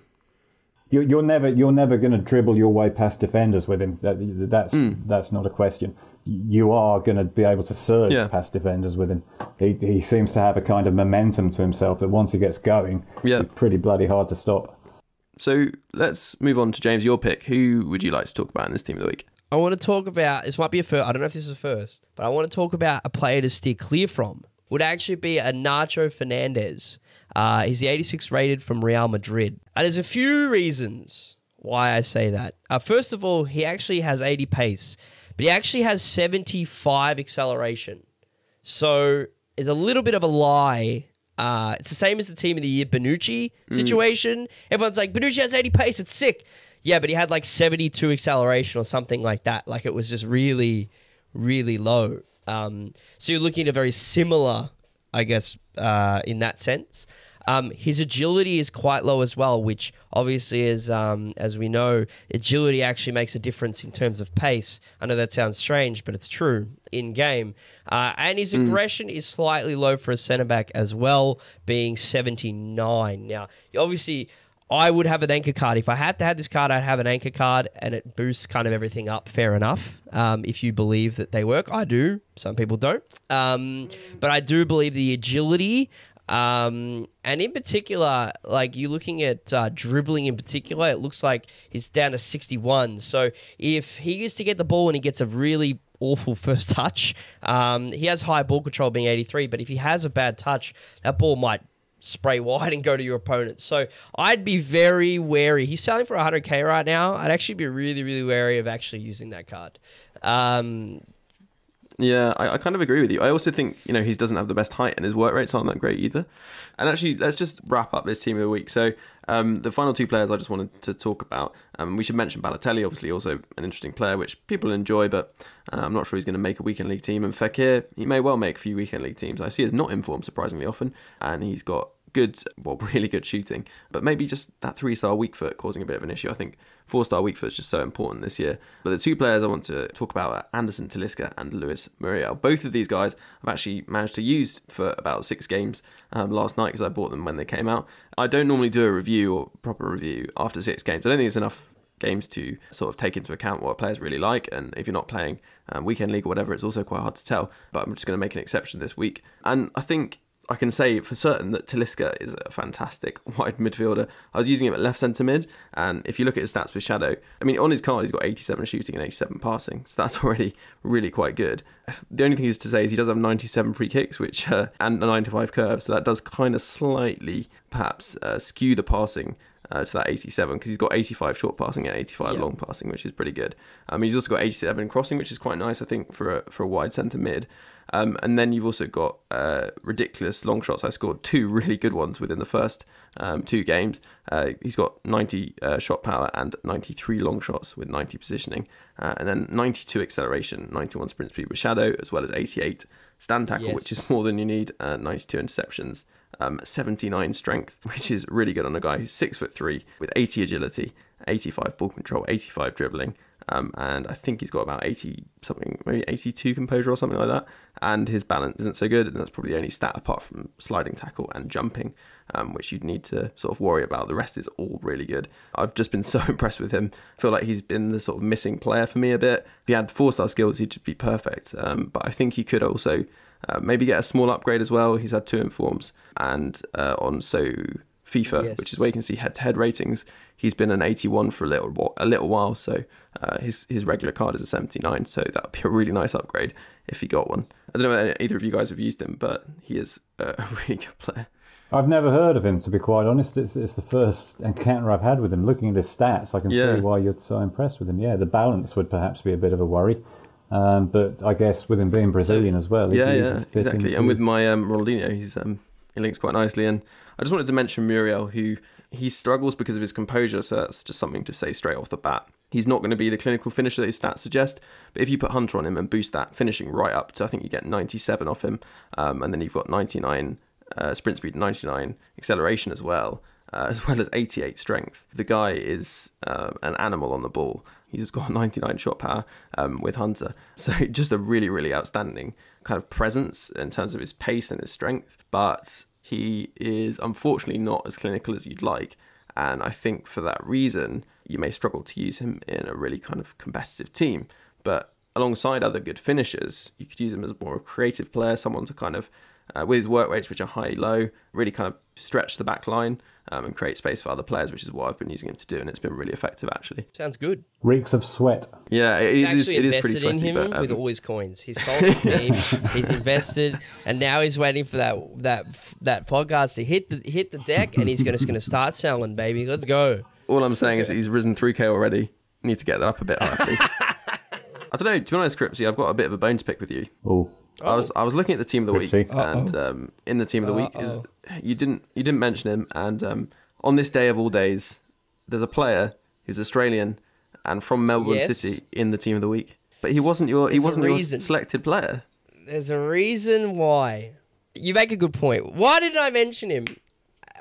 You're never going to dribble your way past defenders with him. That's not a question. You are going to be able to surge past defenders with him. He seems to have a kind of momentum to himself that once he gets going, he's pretty bloody hard to stop. So let's move on to James, your pick. Who would you like to talk about in this team of the week? I want to talk about, this might be a first, I don't know if this is a first, but I want to talk about a player to steer clear from. Would actually be a Nacho Fernandez. He's the 86 rated from Real Madrid. And there's a few reasons why I say that. First of all, he actually has 80 pace, but he actually has 75 acceleration. So it's a little bit of a lie. It's the same as the team of the year Bonucci situation. Everyone's like, Bonucci has 80 pace, it's sick. Yeah, but he had like 72 acceleration or something like that. Like it was just really, really low. So you're looking at a very similar, I guess, in that sense. His agility is quite low as well, which obviously is, as we know, agility actually makes a difference in terms of pace. I know that sounds strange, but it's true in game. And his aggression is slightly low for a centre-back as well, being 79. Now, obviously, I would have an anchor card. If I had to have this card, I'd have an anchor card, and it boosts kind of everything up. Fair enough. If you believe that they work. I do. Some people don't. But I do believe the agility, and in particular, like you're looking at dribbling in particular, it looks like he's down to 61. So if he is to get the ball and he gets a really awful first touch, he has high ball control being 83, but if he has a bad touch, that ball might spray wide and go to your opponent. So I'd be very wary. He's selling for 100k right now. I'd actually be really, really wary of actually using that card. Yeah, I kind of agree with you. I also think, you know, he doesn't have the best height and his work rates aren't that great either. And actually, let's just wrap up this team of the week. So the final two players I just wanted to talk about, we should mention Balotelli, obviously also an interesting player, which people enjoy, but I'm not sure he's going to make a weekend league team. And Fekir, he may well make a few weekend league teams. I see he's not in form surprisingly often, and he's got really good shooting, but maybe just that 3-star weak foot causing a bit of an issue. I think 4-star weak foot is just so important this year. But the two players I want to talk about are Anderson Talisca and Luis Muriel. Both of these guys I've actually managed to use for about 6 games last night because I bought them when they came out. I don't normally do a review or proper review after 6 games. I don't think it's enough games to sort of take into account what players really like, and if you're not playing weekend league or whatever, it's also quite hard to tell. But I'm just going to make an exception this week, and I think I can say for certain that Talisca is a fantastic wide midfielder. I was using him at left centre mid, and if you look at his stats with Shadow, I mean, on his card he's got 87 shooting and 87 passing, so that's already really quite good. The only thing is to say is he does have 97 free kicks, which and a 95 curve, so that does kind of slightly perhaps skew the passing to that 87, because he's got 85 short passing and 85 long passing, which is pretty good. He's also got 87 crossing, which is quite nice, I think, for a wide centre mid. And then you've also got ridiculous long shots. I scored 2 really good ones within the first 2 games. He's got 90 shot power and 93 long shots with 90 positioning. And then 92 acceleration, 91 sprint speed with Shadow, as well as 88 stand tackle, which is more than you need, 92 interceptions. 79 strength, which is really good on a guy who's 6'3" with 80 agility, 85 ball control, 85 dribbling, and I think he's got about 80 something, maybe 82 composure or something like that. And his balance isn't so good, and that's probably the only stat apart from sliding tackle and jumping, which you'd need to sort of worry about. The rest is all really good. I've just been so impressed with him. I feel like he's been the sort of missing player for me a bit. If he had 4-star skills, he'd just be perfect. But I think he could also maybe get a small upgrade as well. He's had 2 informs, and on FIFA, which is where you can see head-to-head ratings, he's been an 81 for a little while. So his regular card is a 79. So that would be a really nice upgrade if he got one. I don't know whether either of you guys have used him, but he is a really good player. I've never heard of him, to be quite honest. It's the first encounter I've had with him. Looking at his stats, I can see why you're so impressed with him. Yeah, the balance would perhaps be a bit of a worry. But I guess with him being Brazilian as well. Yeah, exactly. And with my Ronaldinho, he links quite nicely. And I just wanted to mention Muriel, who he struggles because of his composure, so that's just something to say straight off the bat. He's not going to be the clinical finisher that his stats suggest, but if you put Hunter on him and boost that finishing right up to, I think you get 97 off him, and then you've got 99 sprint speed, 99 acceleration as well as 88 strength. The guy is an animal on the ball. He's got 99 shot power with Hunter. So just a really, really outstanding kind of presence in terms of his pace and his strength. But he is unfortunately not as clinical as you'd like. And I think for that reason, you may struggle to use him in a really kind of competitive team. But alongside other good finishers, you could use him as more a creative player, someone to kind of, with his work rates, which are high-low, really kind of stretch the back line and create space for other players, which is what I've been using him to do, and it's been really effective, actually. Sounds good. Reeks of sweat. Yeah, it is pretty sweaty. In him with all his coins. He's sold his team, he's invested, and now he's waiting for that podcast to hit the deck, and he's just going to start selling, baby. Let's go. All I'm saying is he's risen 3K already. Need to get that up a bit higher, please. I don't know, to be honest, Cripsy, I've got a bit of a bone to pick with you. Oh. I was looking at the team of the week, and in the team of the week is you didn't mention him, and on this day of all days, there's a player who's Australian and from Melbourne City in the team of the week, but he wasn't your selected player. There's a reason why. You make a good point. Why didn't I mention him?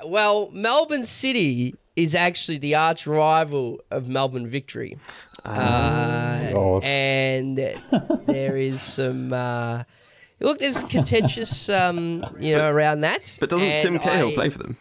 Well, Melbourne City is actually the arch rival of Melbourne Victory, and there is some. Look, there's contentious, around that. But doesn't Tim Cahill play for them?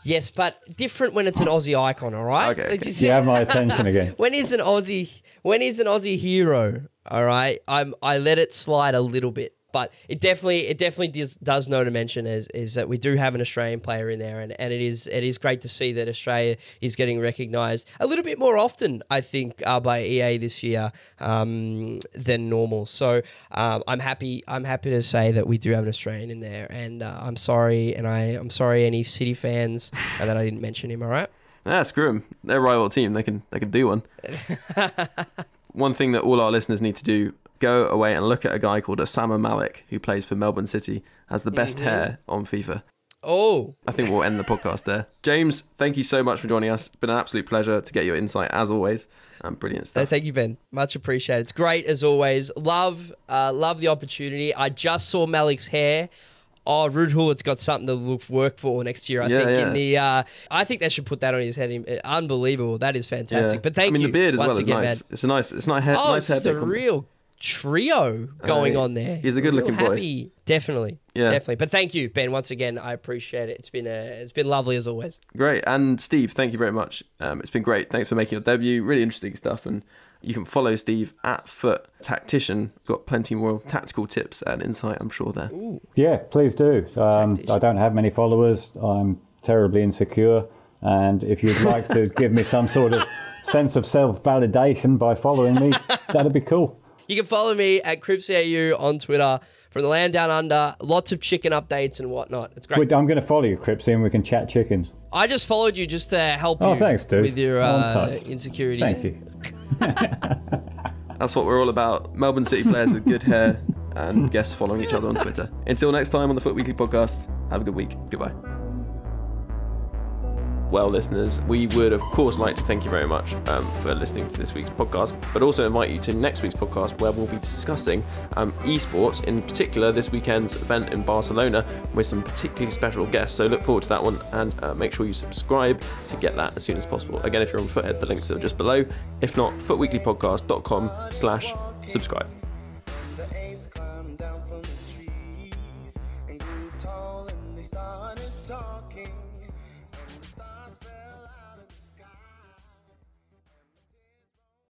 Yes, but different when it's an Aussie icon. All right. Okay. You have my attention again. When he's an Aussie hero, all right, I let it slide a little bit. But it definitely does know to mention is that we do have an Australian player in there, and it is great to see that Australia is getting recognised a little bit more often, I think, by EA this year than normal. So I'm happy to say that we do have an Australian in there, and I'm sorry, I'm sorry any City fans that I didn't mention him. All right. Screw them. They're a rival team. They can do one. One thing that all our listeners need to do. Go away and look at a guy called Osama Malik, who plays for Melbourne City, has the best hair on FIFA. Oh. I think we'll end the podcast there. James, thank you so much for joining us. It's been an absolute pleasure to get your insight, as always. Brilliant stuff. Thank you, Ben. Much appreciated. It's great, as always. Love the opportunity. I just saw Malik's hair. Oh, Rudhul's got something to work for next year, I think. I think they should put that on his head. Unbelievable. That is fantastic. But thank you. The beard as well is again, nice. Man. It's a nice hair. Oh, nice it's hair just a real trio going on there. He's a good-looking boy. Definitely. But thank you, Ben. Once again, I appreciate it. It's been lovely as always. Great. And Steve, thank you very much. It's been great. Thanks for making your debut. Really interesting stuff. And you can follow Steve at FUT Tactician. Got plenty more tactical tips and insight, I'm sure, there. Ooh. Yeah, please do. I don't have many followers. I'm terribly insecure. And if you'd like to give me some sort of sense of self-validation by following me, that'd be cool. You can follow me at CripsyAU on Twitter from the land down under. Lots of chicken updates and whatnot. It's great. I'm going to follow you, Cripsy, and we can chat chickens. I just followed you just to help you thanks, dude. with your insecurity. Thank you. That's what we're all about. Melbourne City players with good hair and guests following each other on Twitter. Until next time on the FUT Weekly Podcast, have a good week. Goodbye. Well, listeners, we would, of course, like to thank you very much for listening to this week's podcast, but also invite you to next week's podcast where we'll be discussing esports, in particular this weekend's event in Barcelona with some particularly special guests. So look forward to that one, and make sure you subscribe to get that as soon as possible. Again, if you're on Futhead, the links are just below. If not, futweeklypodcast.com/subscribe. The apes climbed down from the trees and grew tall and they started talking.